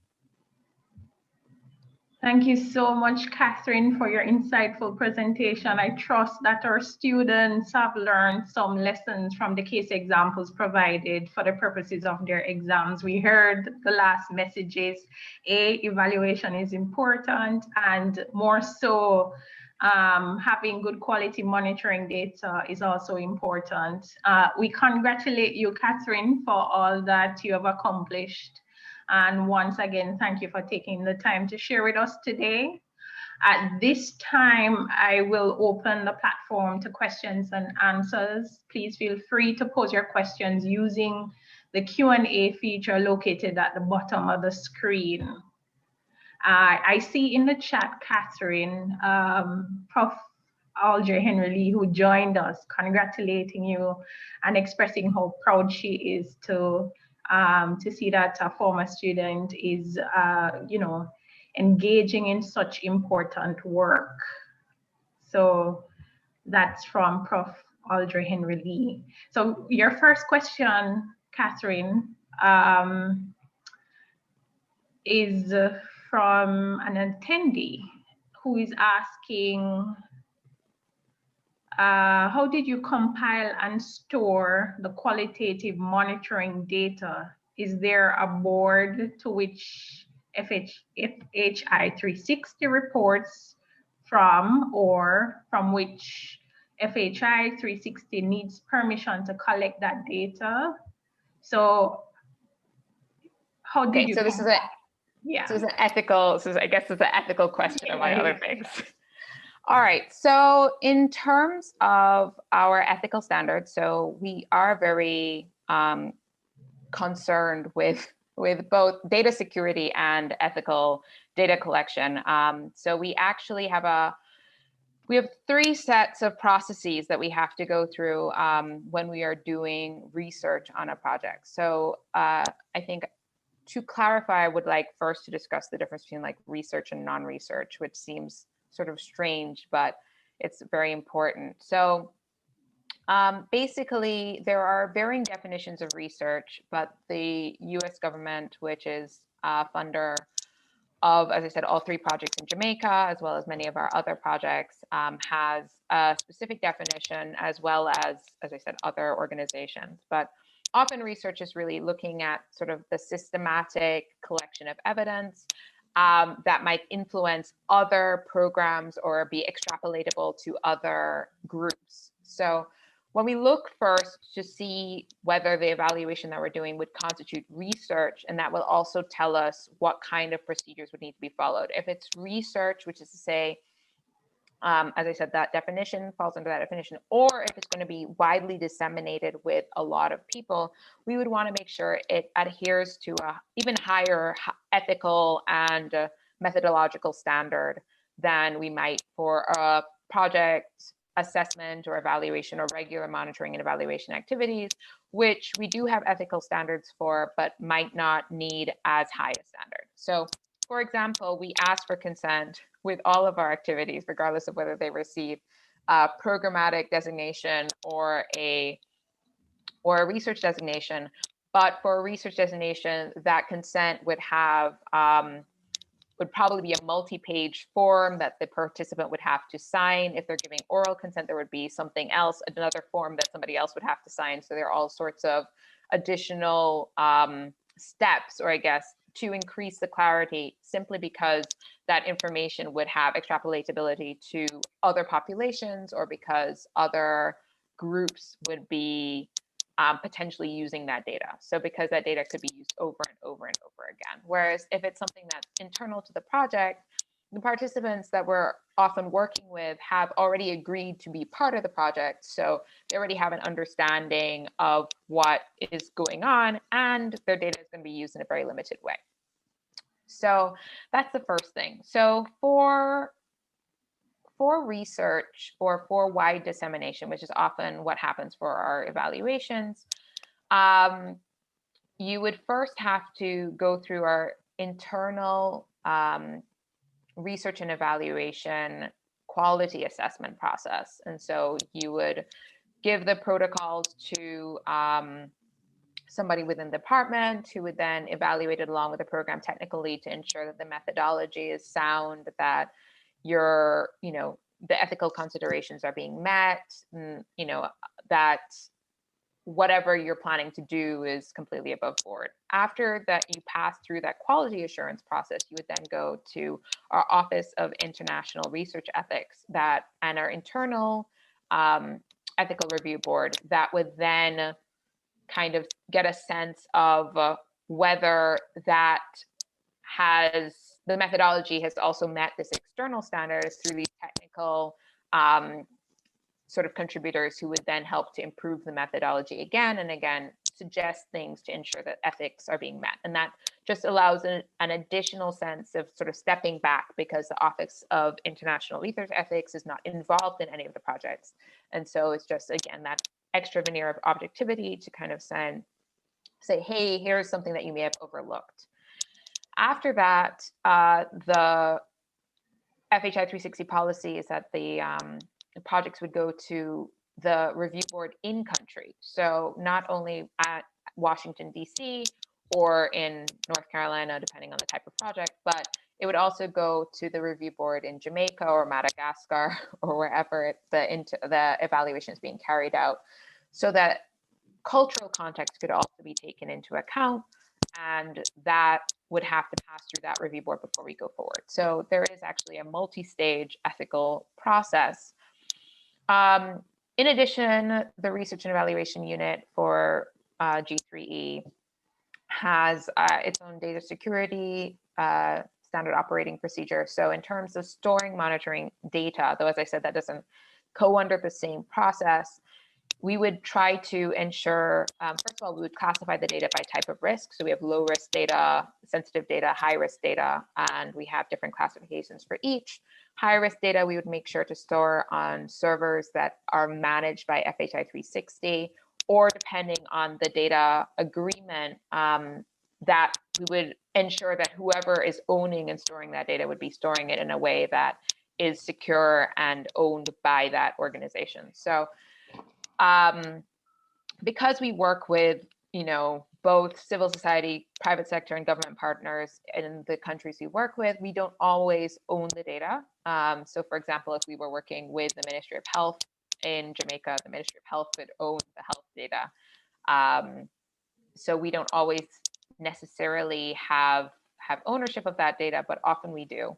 Thank you so much, Catherine, for your insightful presentation. I trust that our students have learned some lessons from the case examples provided for the purposes of their exams. We heard the last messages. A, evaluation is important, and more so, having good quality monitoring data is also important. We congratulate you, Catherine, for all that you have accomplished. And once again, thank you for taking the time to share with us today. At this time, I will open the platform to questions and answers. Please feel free to pose your questions using the Q&A feature located at the bottom of the screen. I see in the chat, Catherine, Prof. Audrey Henry Lee, who joined us, congratulating you and expressing how proud she is to see that a former student is, engaging in such important work. So that's from Prof. Audrey Henry Lee. So your first question, Catherine, is from an attendee who is asking, how did you compile and store the qualitative monitoring data? Is there a board to which FHI360 reports from, or from which FHI360 needs permission to collect that data? So how did you? So this is an ethical. I guess it's an ethical question among other things. All right, so in terms of our ethical standards, so we are very concerned with both data security and ethical data collection. So we actually have we have 3 sets of processes that we have to go through when we are doing research on a project. So I think to clarify, I would like first to discuss the difference between like research and non-research, which seems sort of strange, but it's very important. So Basically, there are varying definitions of research, but the US government, which is a funder of, as I said, all 3 projects in Jamaica, as well as many of our other projects, has a specific definition, as well as I said, other organizations. But often research is really looking at sort of the systematic collection of evidence that might influence other programs or be extrapolatable to other groups. So when we look first to see whether the evaluation that we're doing would constitute research, and that will also tell us what kind of procedures would need to be followed. If it's research, which is to say, as I said, that definition falls under that definition, or if it's going to be widely disseminated with a lot of people, we would want to make sure it adheres to a even higher ethical and methodological standard than we might for a project assessment or evaluation or regular monitoring and evaluation activities, which we do have ethical standards for, but might not need as high a standard. So, for example, we ask for consent with all of our activities, regardless of whether they receive a programmatic designation or a research designation. But for a research designation, that consent would have would probably be a multi-page form that the participant would have to sign. If they're giving oral consent, there would be something else, another form that somebody else would have to sign. So there are all sorts of additional steps, or I guess, to increase the clarity, simply because that information would have extrapolatability to other populations, or because other groups would be potentially using that data. So because that data could be used over and over and over again. Whereas if it's something that's internal to the project, the participants that we're often working with have already agreed to be part of the project. So they already have an understanding of what is going on, and their data is going to be used in a very limited way. So that's the first thing. So for research, or for wide dissemination, which is often what happens for our evaluations, you would first have to go through our internal research and evaluation quality assessment process. And so you would give the protocols to somebody within the department, who would then evaluate it along with the program technical lead to ensure that the methodology is sound, that your, the ethical considerations are being met, and, that whatever you're planning to do is completely above board. After that, you pass through that quality assurance process, you would then go to our Office of International Research Ethics and our internal ethical review board that would then kind of get a sense of whether the methodology has also met this external standards through these technical sort of contributors, who would then help to improve the methodology again and again, suggest things to ensure that ethics are being met. And that just allows an additional sense of sort of stepping back, because the Office of International Research Ethics is not involved in any of the projects. And so it's just, again, that extra veneer of objectivity to kind of say, hey, here's something that you may have overlooked. After that, the FHI360 policy is that the projects would go to the review board in country. So not only at Washington, D.C. or in North Carolina, depending on the type of project, but it would also go to the review board in Jamaica or Madagascar or wherever the evaluation is being carried out, so that cultural context could also be taken into account, and that would have to pass through that review board before we go forward. So there is actually a multi-stage ethical process. In addition, the Research and Evaluation Unit for G3E has its own data security standard operating procedure. So in terms of storing, monitoring data, though, as I said, that doesn't go under the same process, we would try to ensure, first of all, we would classify the data by type of risk. So we have low risk data, sensitive data, high risk data, and we have different classifications for each. High risk data, we would make sure to store on servers that are managed by FHI360, or depending on the data agreement, that we would ensure that whoever is owning and storing that data would be storing it in a way that is secure and owned by that organization. So because we work with, both civil society, private sector, and government partners in the countries we work with, we don't always own the data. So for example, if we were working with the Ministry of Health in Jamaica, the Ministry of Health would own the health data. So we don't always necessarily have ownership of that data, but often we do.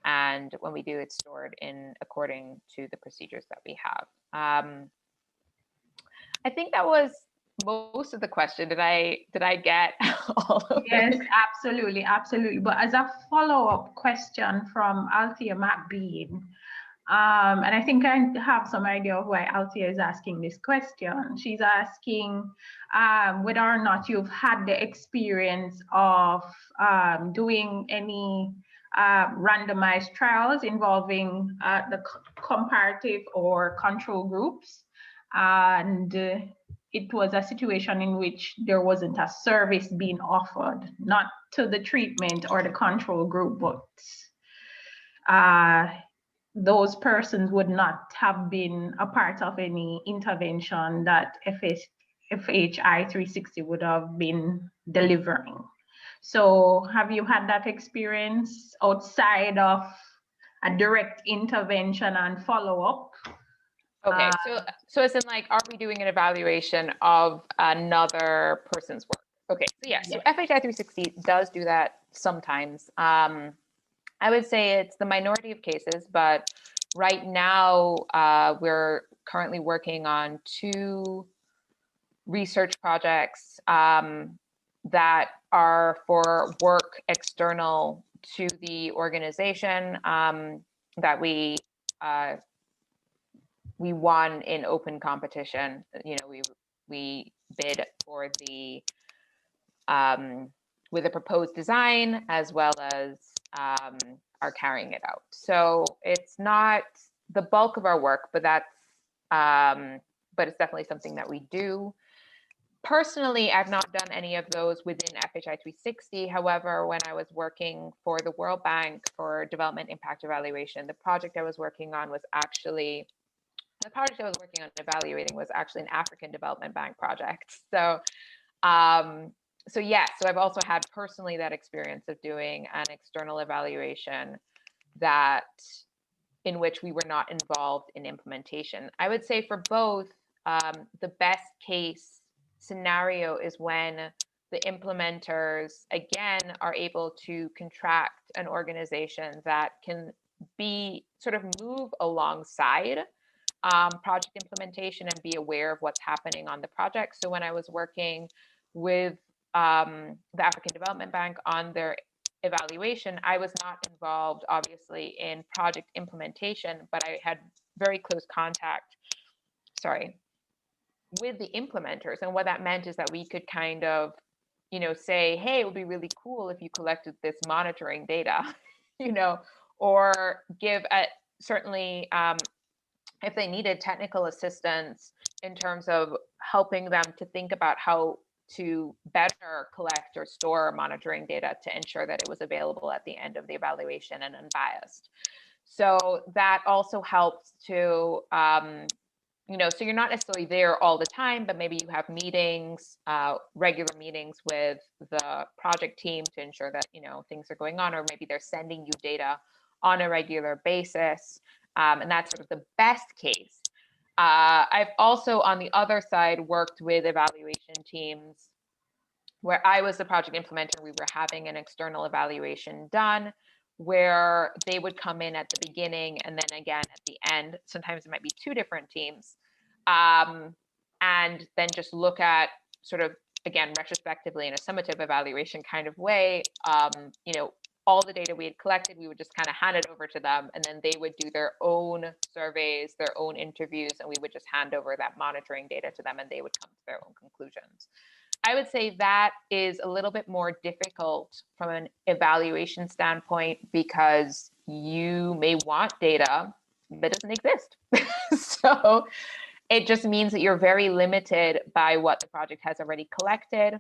And when we do, it's stored in according to the procedures that we have. I think that was most of the question. Did I get all of it? Yes, absolutely, absolutely. But as a follow-up question from Althea McBean, and I think I have some idea of why Althea is asking this question. She's asking whether or not you've had the experience of doing any randomized trials involving the comparative or control groups. And it was a situation in which there wasn't a service being offered, not to the treatment or the control group, but those persons would not have been a part of any intervention that FHI360 would have been delivering. So have you had that experience outside of a direct intervention and follow-up? Okay, so it's in like, are we doing an evaluation of another person's work? Okay, so yeah, so FHI360 does do that sometimes. I would say it's the minority of cases, but right now we're currently working on 2 research projects that are for work external to the organization that we won in open competition. We bid for the with a proposed design as well as are carrying it out. So it's not the bulk of our work, but that's but it's definitely something that we do. Personally, I've not done any of those within FHI360. However, when I was working for the World Bank for development impact evaluation, the project I was working on was actually evaluating was actually an African Development Bank project. So, so I've also had personally that experience of doing an external evaluation in which we were not involved in implementation. I would say for both, the best case scenario is when the implementers, again, are able to contract an organization that can be sort of move alongside project implementation and be aware of what's happening on the project. So when I was working with the African Development Bank on their evaluation, I was not involved, obviously, in project implementation, but I had very close contact, with the implementers. And what that meant is that we could kind of, say, hey, it would be really cool if you collected this monitoring data, or give certainly, if they needed technical assistance in terms of helping them to think about how to better collect or store monitoring data to ensure that it was available at the end of the evaluation and unbiased. So that also helps to, so you're not necessarily there all the time, but maybe you have meetings, regular meetings with the project team to ensure that, things are going on, or maybe they're sending you data on a regular basis. And that's sort of the best case. I've also, on the other side, worked with evaluation teams where I was the project implementer. We were having an external evaluation done where they would come in at the beginning and then again at the end. Sometimes it might be 2 different teams. And then just look at sort of, again, retrospectively in a summative evaluation kind of way, all the data we had collected, we would just kind of hand it over to them, and then they would do their own surveys, their own interviews, and we would just hand over that monitoring data to them, and they would come to their own conclusions. I would say that is a little bit more difficult from an evaluation standpoint because you may want data that doesn't exist. So it just means that you're very limited by what the project has already collected.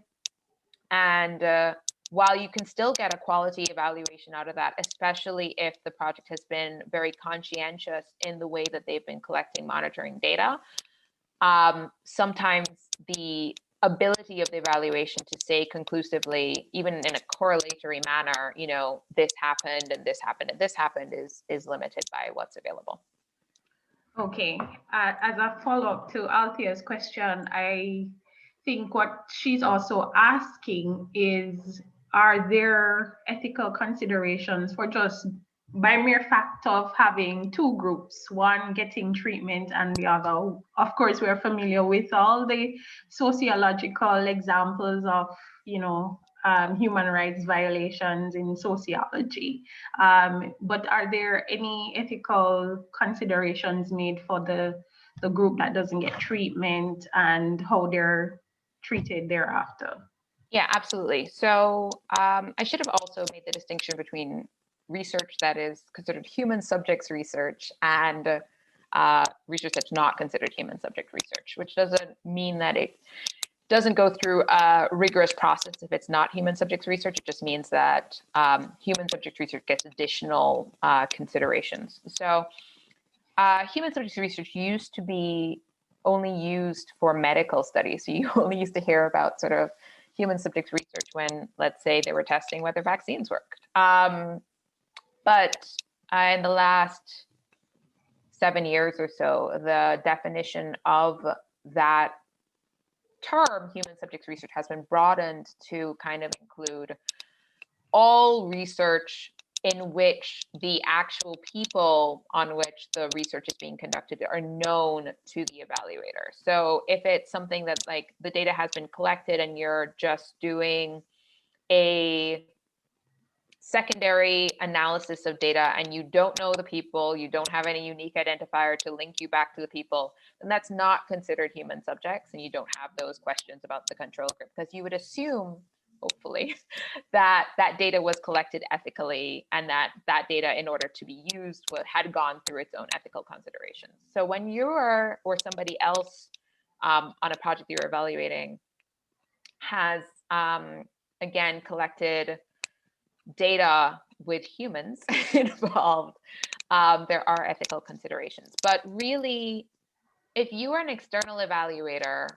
And while you can still get a quality evaluation out of that, especially if the project has been very conscientious in the way that they've been collecting monitoring data, sometimes the ability of the evaluation to say conclusively, even in a correlatory manner, you know, this happened and this happened and this happened is limited by what's available. Okay, as a follow-up to Althea's question, I think what she's also asking is, are there ethical considerations for just by mere fact of having two groups, one getting treatment and the other? Of course, we're familiar with all the sociological examples of, you know, human rights violations in sociology. But are there any ethical considerations made for the group that doesn't get treatment and how they're treated thereafter? Yeah, absolutely. So I should have also made the distinction between research that is considered human subjects research and research that's not considered human subject research, which doesn't mean that it doesn't go through a rigorous process if it's not human subjects research. It just means that human subject research gets additional considerations. So human subjects research used to be only used for medical studies. So you only used to hear about sort of human subjects research when, let's say, they were testing whether vaccines worked. But in the last 7 years or so, the definition of that term, human subjects research, has been broadened to kind of include all research in which the actual people on which the research is being conducted are known to the evaluator. So if it's something that like the data has been collected and you're just doing a secondary analysis of data and you don't know the people, you don't have any unique identifier to link you back to the people, then that's not considered human subjects, and you don't have those questions about the control group, because you would assume, hopefully, that that data was collected ethically and that that data, in order to be used, had gone through its own ethical considerations. So when you're, or somebody else on a project you're evaluating has, again, collected data with humans involved, there are ethical considerations. But really, if you are an external evaluator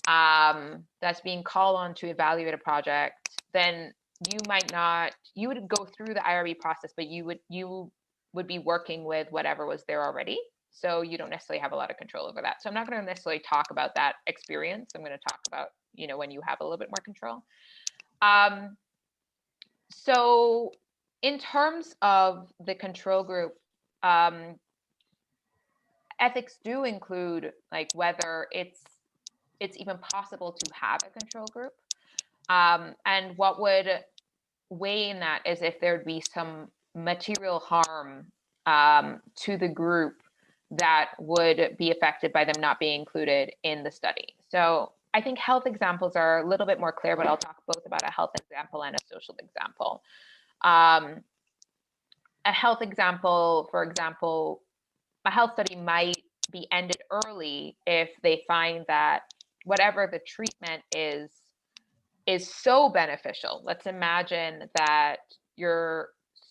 that's being called on to evaluate a project, then you might not, you would go through the IRB process, but you would be working with whatever was there already. So you don't necessarily have a lot of control over that. So I'm not going to necessarily talk about that experience. I'm going to talk about, you know, when you have a little bit more control. So in terms of the control group, ethics do include like whether it's even possible to have a control group. And what would weigh in that is if there'd be some material harm to the group that would be affected by them not being included in the study. So I think health examples are a little bit more clear, but I'll talk both about a health example and a social example. A health example, for example, a health study might be ended early if they find that whatever the treatment is so beneficial. Let's imagine that you're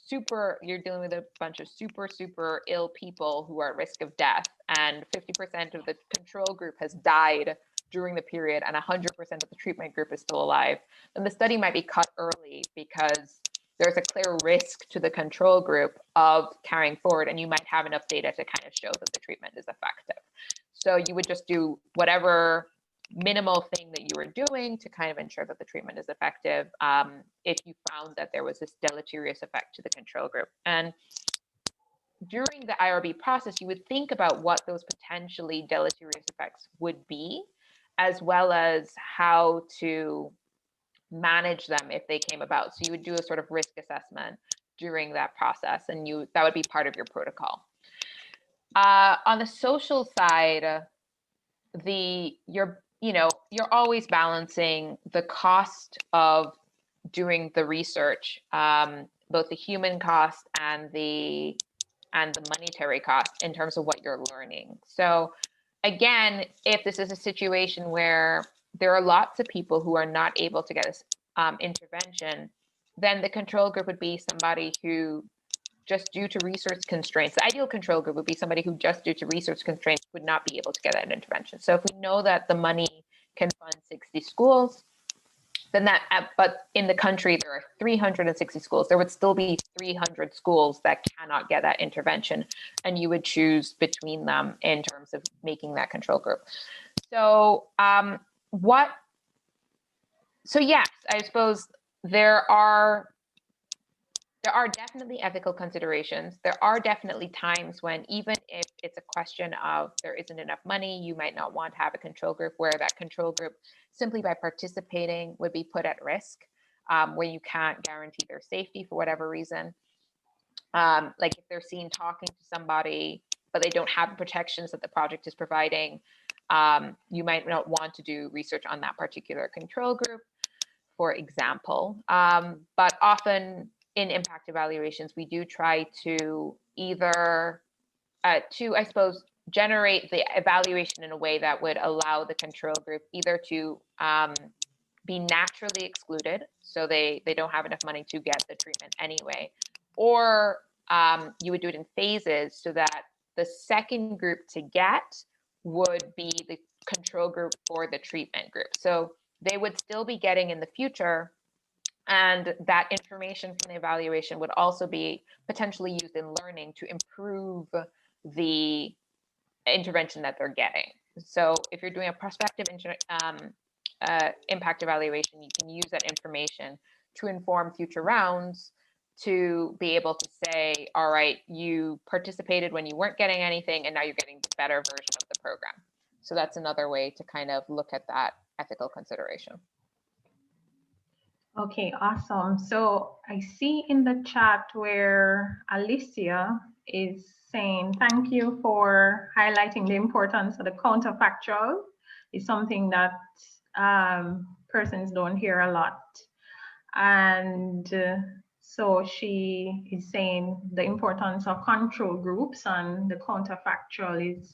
dealing with a bunch of super ill people who are at risk of death, and 50% of the control group has died during the period and 100% of the treatment group is still alive. Then the study might be cut early because there's a clear risk to the control group of carrying forward, and you might have enough data to kind of show that the treatment is effective. So you would just do whatever minimal thing that you were doing to kind of ensure that the treatment is effective if you found that there was this deleterious effect to the control group. And during the IRB process, you would think about what those potentially deleterious effects would be, as well as how to manage them if they came about. So you would do a sort of risk assessment during that process, and that would be part of your protocol. On the social side, you're always balancing the cost of doing the research, both the human cost and the monetary cost in terms of what you're learning. So again, if this is a situation where there are lots of people who are not able to get this intervention, then the control group would be somebody who just due to research constraints, the ideal control group would be somebody who just due to research constraints would not be able to get that intervention. So if we know that the money can fund 60 schools, then but in the country, there are 360 schools, there would still be 300 schools that cannot get that intervention, and you would choose between them in terms of making that control group. So so yes, I suppose there are definitely ethical considerations. There are definitely times when, even if it's a question of there isn't enough money, you might not want to have a control group where that control group, simply by participating, would be put at risk, where you can't guarantee their safety for whatever reason. Like if they're seen talking to somebody, but they don't have the protections that the project is providing, you might not want to do research on that particular control group, for example. But often in impact evaluations, we do try to either, I suppose, generate the evaluation in a way that would allow the control group either to be naturally excluded, so they don't have enough money to get the treatment anyway, or you would do it in phases so that the second group to get would be the control group for the treatment group. So they would still be getting in the future, and that information from the evaluation would also be potentially used in learning to improve the intervention that they're getting. So if you're doing a prospective impact evaluation, you can use that information to inform future rounds, to be able to say, all right, you participated when you weren't getting anything, and now you're getting the better version of the program. So that's another way to kind of look at that ethical consideration. Okay, awesome. So I see in the chat where Alicia is saying, thank you for highlighting the importance of the counterfactual. It's something that persons don't hear a lot. And so she is saying the importance of control groups, and the counterfactual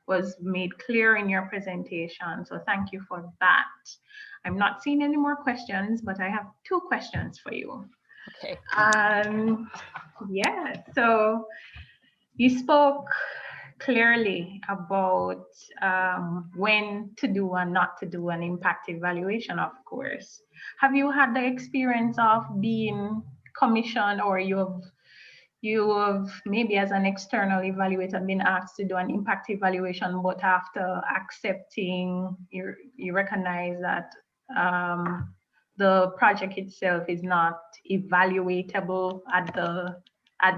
was made clear in your presentation. So thank you for that. I'm not seeing any more questions, but I have 2 questions for you. Okay. Yeah, so you spoke clearly about when to do and not to do an impact evaluation, of course. Have you had the experience of being commissioned, or you have maybe as an external evaluator been asked to do an impact evaluation, but after accepting, you recognize that the project itself is not evaluatable at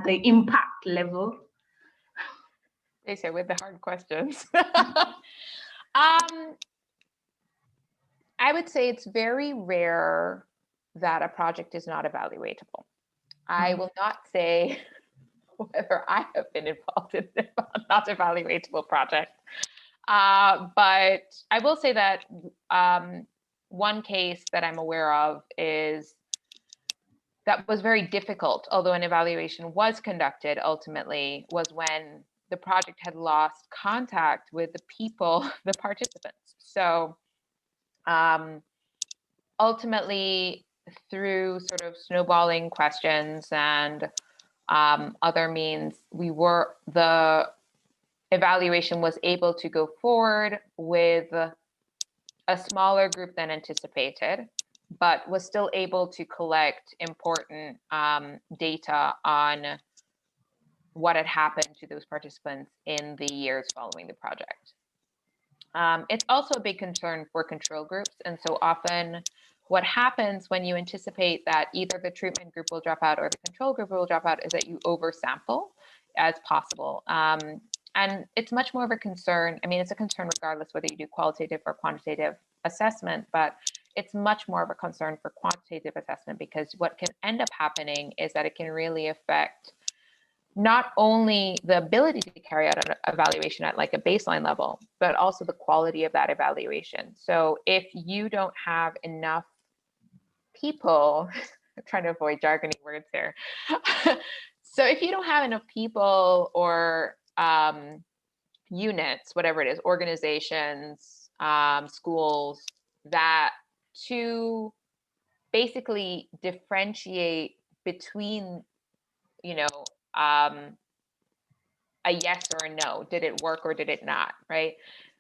the impact level? They say with the hard questions. I would say it's very rare that a project is not evaluatable. I will not say whether I have been involved in a not evaluatable project, but I will say that one case that I'm aware of is that was very difficult, although an evaluation was conducted ultimately, was when the project had lost contact with the people, the participants. So ultimately, through sort of snowballing questions and other means, the evaluation was able to go forward with a smaller group than anticipated, but was still able to collect important data on what had happened to those participants in the years following the project. It's also a big concern for control groups. And so often what happens when you anticipate that either the treatment group will drop out or the control group will drop out is that you oversample as possible. And it's much more of a concern. I mean, it's a concern regardless whether you do qualitative or quantitative assessment, but it's much more of a concern for quantitative assessment, because what can end up happening is that it can really affect not only the ability to carry out an evaluation at like a baseline level, but also the quality of that evaluation. So if you don't have enough people, I'm trying to avoid jargony words here. So if you don't have enough people or units, whatever it is, organizations, schools, that to basically differentiate between, a yes or a no. Did it work or did it not, right?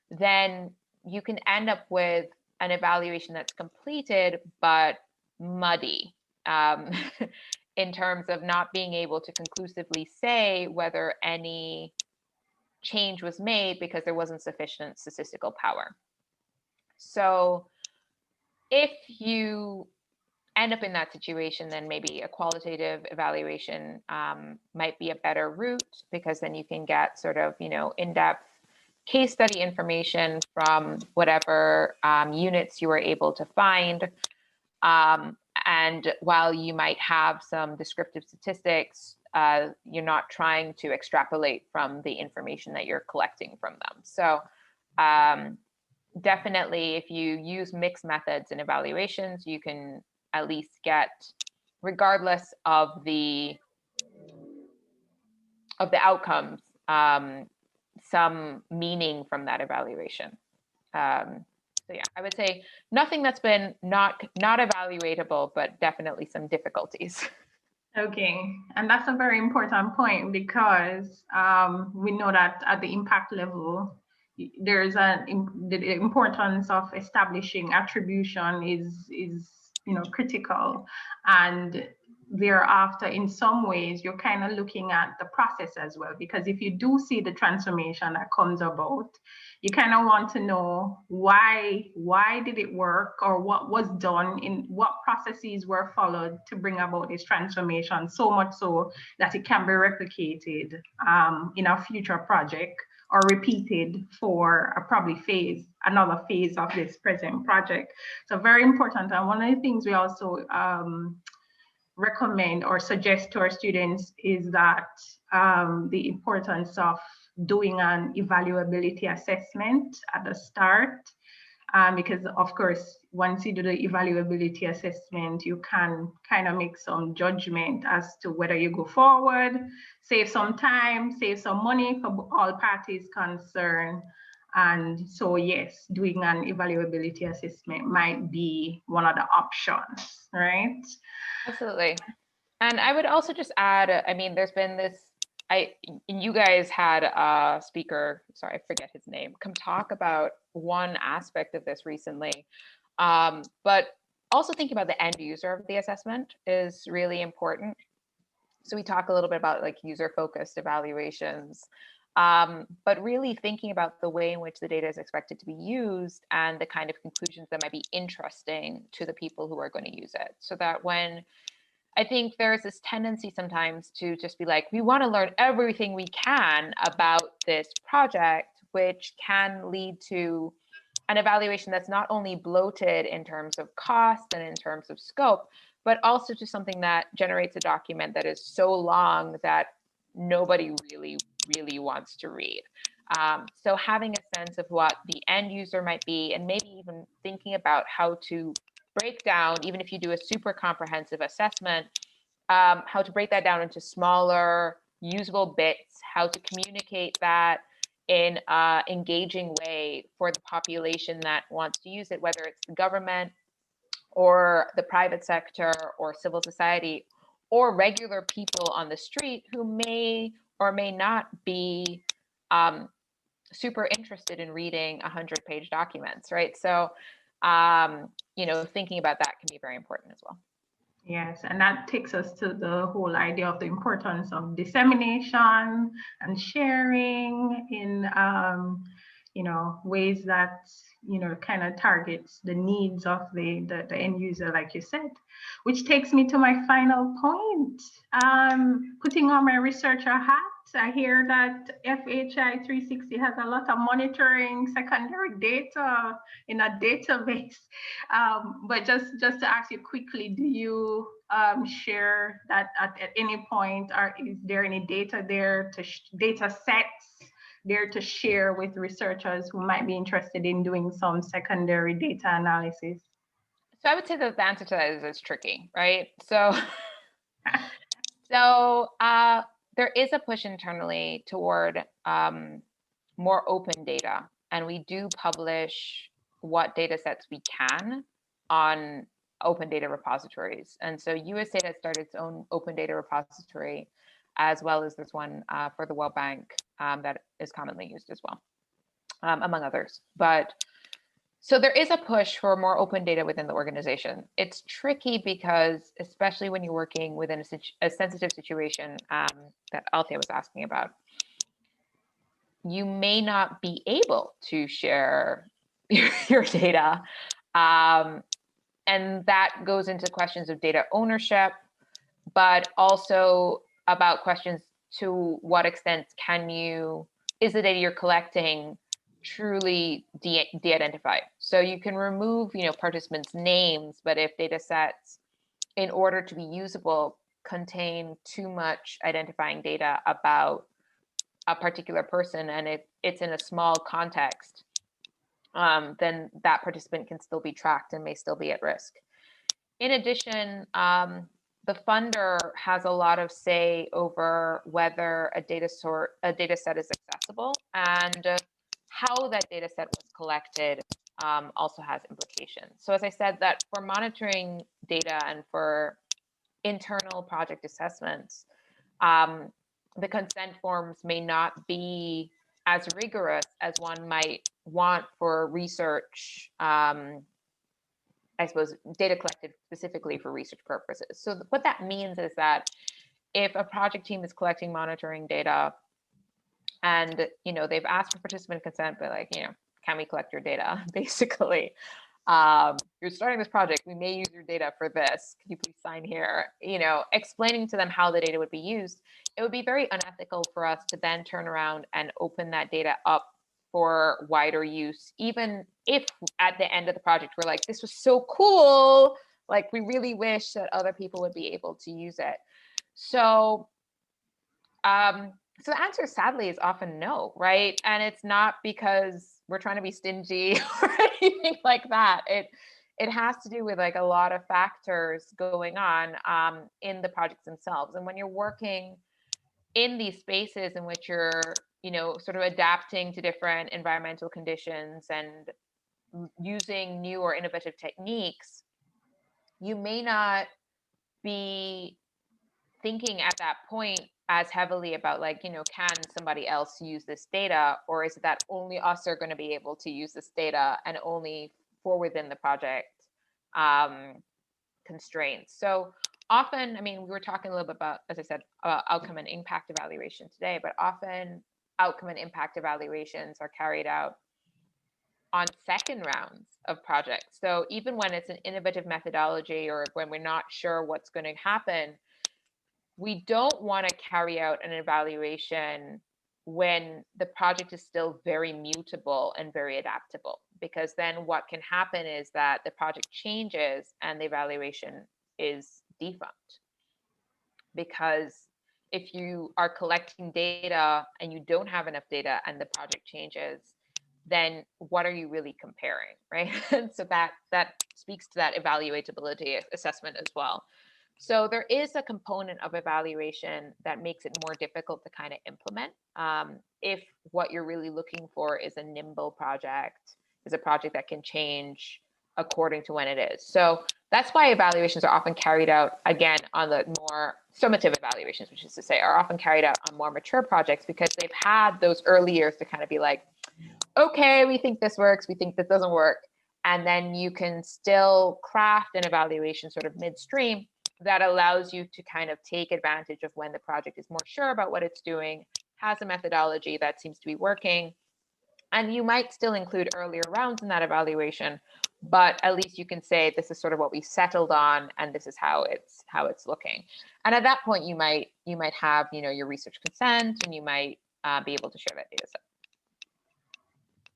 Then you can end up with an evaluation that's completed but muddy in terms of not being able to conclusively say whether any change was made because there wasn't sufficient statistical power. So if you end up in that situation, then maybe a qualitative evaluation might be a better route, because then you can get sort of, in-depth case study information from whatever units you were able to find. And while you might have some descriptive statistics, you're not trying to extrapolate from the information that you're collecting from them. So definitely, if you use mixed methods in evaluations, you can at least get, regardless of the outcomes, some meaning from that evaluation. So yeah, I would say nothing that's been not evaluatable, but definitely some difficulties. Okay, and that's a very important point, because we know that at the impact level, there's the importance of establishing attribution is critical, and thereafter, in some ways, you're kind of looking at the process as well, because if you do see the transformation that comes about, you kind of want to know why did it work, or what was done, in what processes were followed to bring about this transformation, so much so that it can be replicated in a future project, or repeated for another phase of this present project. So very important. And one of the things we also recommend or suggest to our students is that the importance of doing an evaluability assessment at the start, because of course, once you do the evaluability assessment, you can kind of make some judgment as to whether you go forward, save some time, save some money for all parties concerned. And so yes, doing an evaluability assessment might be one of the options, right? Absolutely. And I would also just add, I mean, there's been this, you guys had a speaker, sorry, I forget his name, come talk about one aspect of this recently. But also thinking about the end user of the assessment is really important. So we talk a little bit about like user-focused evaluations, but really thinking about the way in which the data is expected to be used and the kind of conclusions that might be interesting to the people who are going to use it. So that when, I think there's this tendency sometimes to just be like, we want to learn everything we can about this project, which can lead to an evaluation that's not only bloated in terms of cost and in terms of scope, but also to something that generates a document that is so long that nobody really wants to read. So having a sense of what the end user might be, and maybe even thinking about how to break down, even if you do a super comprehensive assessment, how to break that down into smaller usable bits, how to communicate that in an engaging way for the population that wants to use it, whether it's the government or the private sector or civil society or regular people on the street who may or may not be super interested in reading 100-page documents, right? So, thinking about that can be very important as well. Yes, and that takes us to the whole idea of the importance of dissemination and sharing in, ways that, kind of targets the needs of the end user, like you said, which takes me to my final point. Putting on my researcher hat, I hear that FHI360 has a lot of monitoring secondary data in a database. But just to ask you quickly, do you share that at any point, or is there any data there, data sets there to share with researchers who might be interested in doing some secondary data analysis? So I would say that the answer to that is it's tricky, right? So, there is a push internally toward more open data, and we do publish what data sets we can on open data repositories. And so USAID has started its own open data repository as well as there's one for the World Bank that is commonly used as well, among others. But so there is a push for more open data within the organization. It's tricky because, especially when you're working within a sensitive situation that Althea was asking about, you may not be able to share your data. And that goes into questions of data ownership, but also about questions to what extent is the data you're collecting truly de-identified? So you can remove, participants' names, but if data sets, in order to be usable, contain too much identifying data about a particular person, and if it's in a small context, then that participant can still be tracked and may still be at risk. In addition, the funder has a lot of say over whether a data set is accessible, and how that data set was collected also has implications. So as I said, that for monitoring data and for internal project assessments, the consent forms may not be as rigorous as one might want for research, I suppose, data collected specifically for research purposes. So what that means is that if a project team is collecting monitoring data and, they've asked for participant consent, but can we collect your data? Basically, you're starting this project, we may use your data for this. Can you please sign here? Explaining to them how the data would be used. It would be very unethical for us to then turn around and open that data up for wider use, even if at the end of the project we're like, this was so cool, we really wish that other people would be able to use it. So so the answer, sadly, is often no, right? And it's not because we're trying to be stingy or anything like that. It has to do with a lot of factors going on in the projects themselves. And when you're working in these spaces in which you're, sort of adapting to different environmental conditions and using new or innovative techniques, you may not be thinking at that point as heavily about can somebody else use this data, or is it that only us are going to be able to use this data and only for within the project constraints. So often, we were talking a little bit about, as I said, outcome and impact evaluation today, but often outcome and impact evaluations are carried out on second rounds of projects. So even when it's an innovative methodology or when we're not sure what's going to happen, we don't want to carry out an evaluation when the project is still very mutable and very adaptable, because then what can happen is that the project changes and the evaluation is defunct. Because if you are collecting data and you don't have enough data and the project changes, then what are you really comparing, right? And so that speaks to that evaluability assessment as well. So there is a component of evaluation that makes it more difficult to kind of implement if what you're really looking for is a nimble project, is a project that can change according to when it is. So that's why evaluations are often carried out, again, on the more summative evaluations, which is to say are often carried out on more mature projects, because they've had those early years to kind of be like, okay, we think this works, we think this doesn't work. And then you can still craft an evaluation sort of midstream that allows you to kind of take advantage of when the project is more sure about what it's doing, has a methodology that seems to be working. And you might still include earlier rounds in that evaluation, but at least you can say, this is sort of what we settled on, and this is how it's looking. And at that point, you might have, your research consent, and you might be able to share that data set.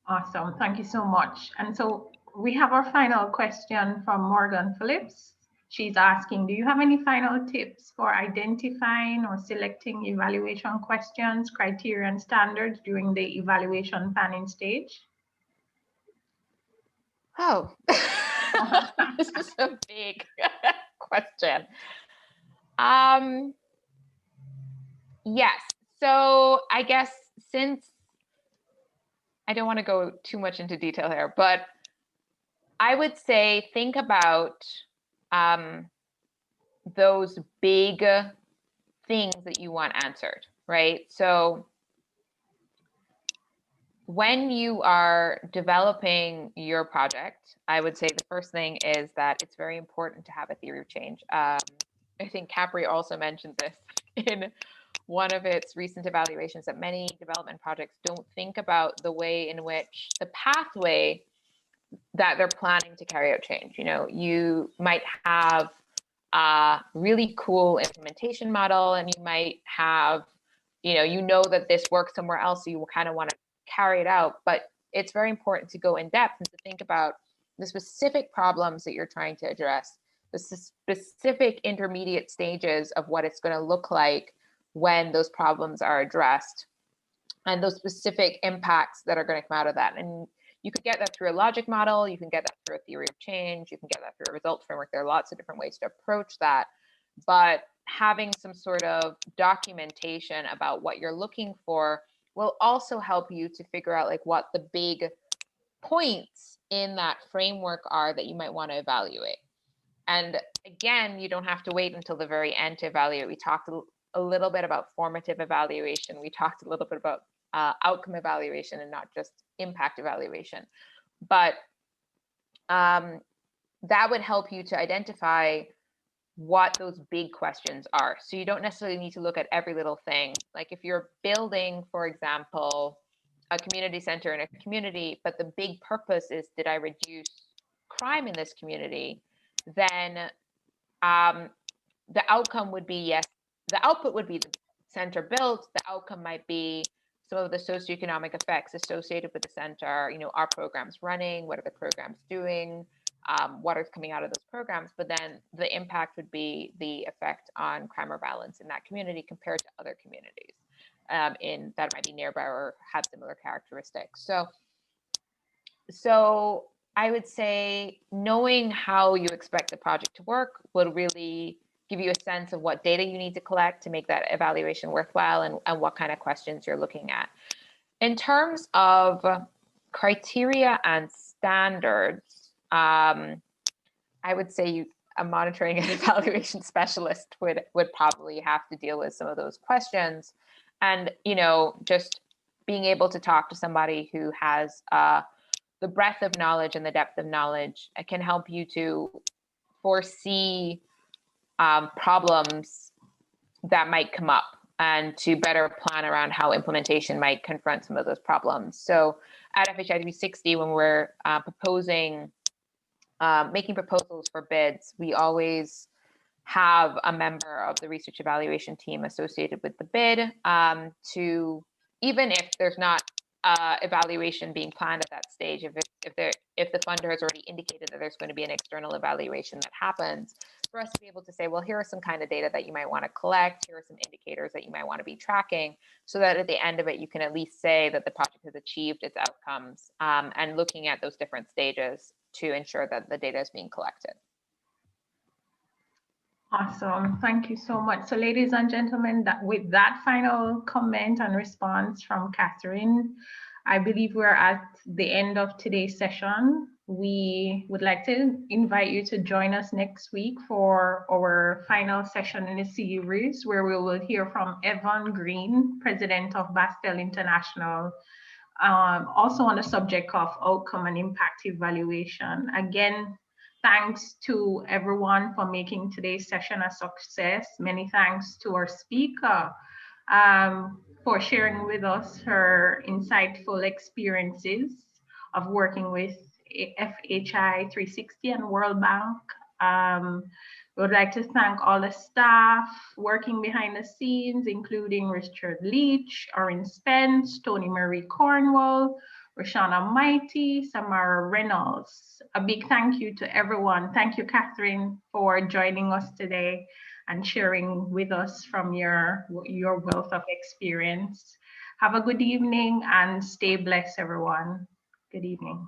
Awesome, thank you so much. And so we have our final question from Morgan Phillips. She's asking, do you have any final tips for identifying or selecting evaluation questions, criteria, and standards during the evaluation planning stage? Oh, this is a big question. Yes, so I guess since I don't want to go too much into detail here, but I would say think about those big things that you want answered, right? So when you are developing your project, I would say the first thing is that it's very important to have a theory of change. I think Capri also mentioned this in one of its recent evaluations, that many development projects don't think about the way in which the pathway that they're planning to carry out change. You know, you might have a really cool implementation model, and you might have, you know that this works somewhere else, so you kind of want to carry it out. But it's very important to go in depth and to think about the specific problems that you're trying to address, the specific intermediate stages of what it's going to look like when those problems are addressed, and those specific impacts that are going to come out of that. And you could get that through a logic model, you can get that through a theory of change, you can get that through a results framework. There are lots of different ways to approach that, but having some sort of documentation about what you're looking for will also help you to figure out like what the big points in that framework are that you might want to evaluate. And again, you don't have to wait until the very end to evaluate. We talked a little bit about formative evaluation. We talked a little bit about outcome evaluation and not just impact evaluation. But that would help you to identify what those big questions are. So you don't necessarily need to look at every little thing. Like if you're building, for example, a community center in a community, but the big purpose is, did I reduce crime in this community? Then the outcome would be yes. The output would be the center built. The outcome might be some of the socioeconomic effects associated with the center. You know, are programs running? What are the programs doing? What is coming out of those programs? But then the impact would be the effect on crime or violence in that community compared to other communities in that might be nearby or have similar characteristics. So I would say knowing how you expect the project to work will really give you a sense of what data you need to collect to make that evaluation worthwhile, and what kind of questions you're looking at. In terms of criteria and standards, I would say a monitoring and evaluation specialist would probably have to deal with some of those questions. And, you know, just being able to talk to somebody who has the breadth of knowledge and the depth of knowledge can help you to foresee problems that might come up and to better plan around how implementation might confront some of those problems. So at FHI360, when we're proposing, making proposals for bids, we always have a member of the research evaluation team associated with the bid to, even if there's not evaluation being planned at that stage, if the funder has already indicated that there's going to be an external evaluation that happens, for us to be able to say, well, here are some kind of data that you might want to collect, here are some indicators that you might want to be tracking, so that at the end of it, you can at least say that the project has achieved its outcomes, and looking at those different stages to ensure that the data is being collected. Awesome. Thank you so much. So ladies and gentlemen, with that final comment and response from Catherine, I believe we're at the end of today's session. We would like to invite you to join us next week for our final session in the series, where we will hear from Evan Green, President of Bastel International, also on the subject of outcome and impact evaluation. Again, thanks to everyone for making today's session a success. Many thanks to our speaker for sharing with us her insightful experiences of working with FHI360 and World Bank. We would like to thank all the staff working behind the scenes, including Richard Leach, Orin Spence, Tony Marie Cornwall, Roshana Mighty, Samara Reynolds. A big thank you to everyone. Thank you, Catherine, for joining us today and sharing with us from your wealth of experience. Have a good evening and stay blessed, everyone. Good evening.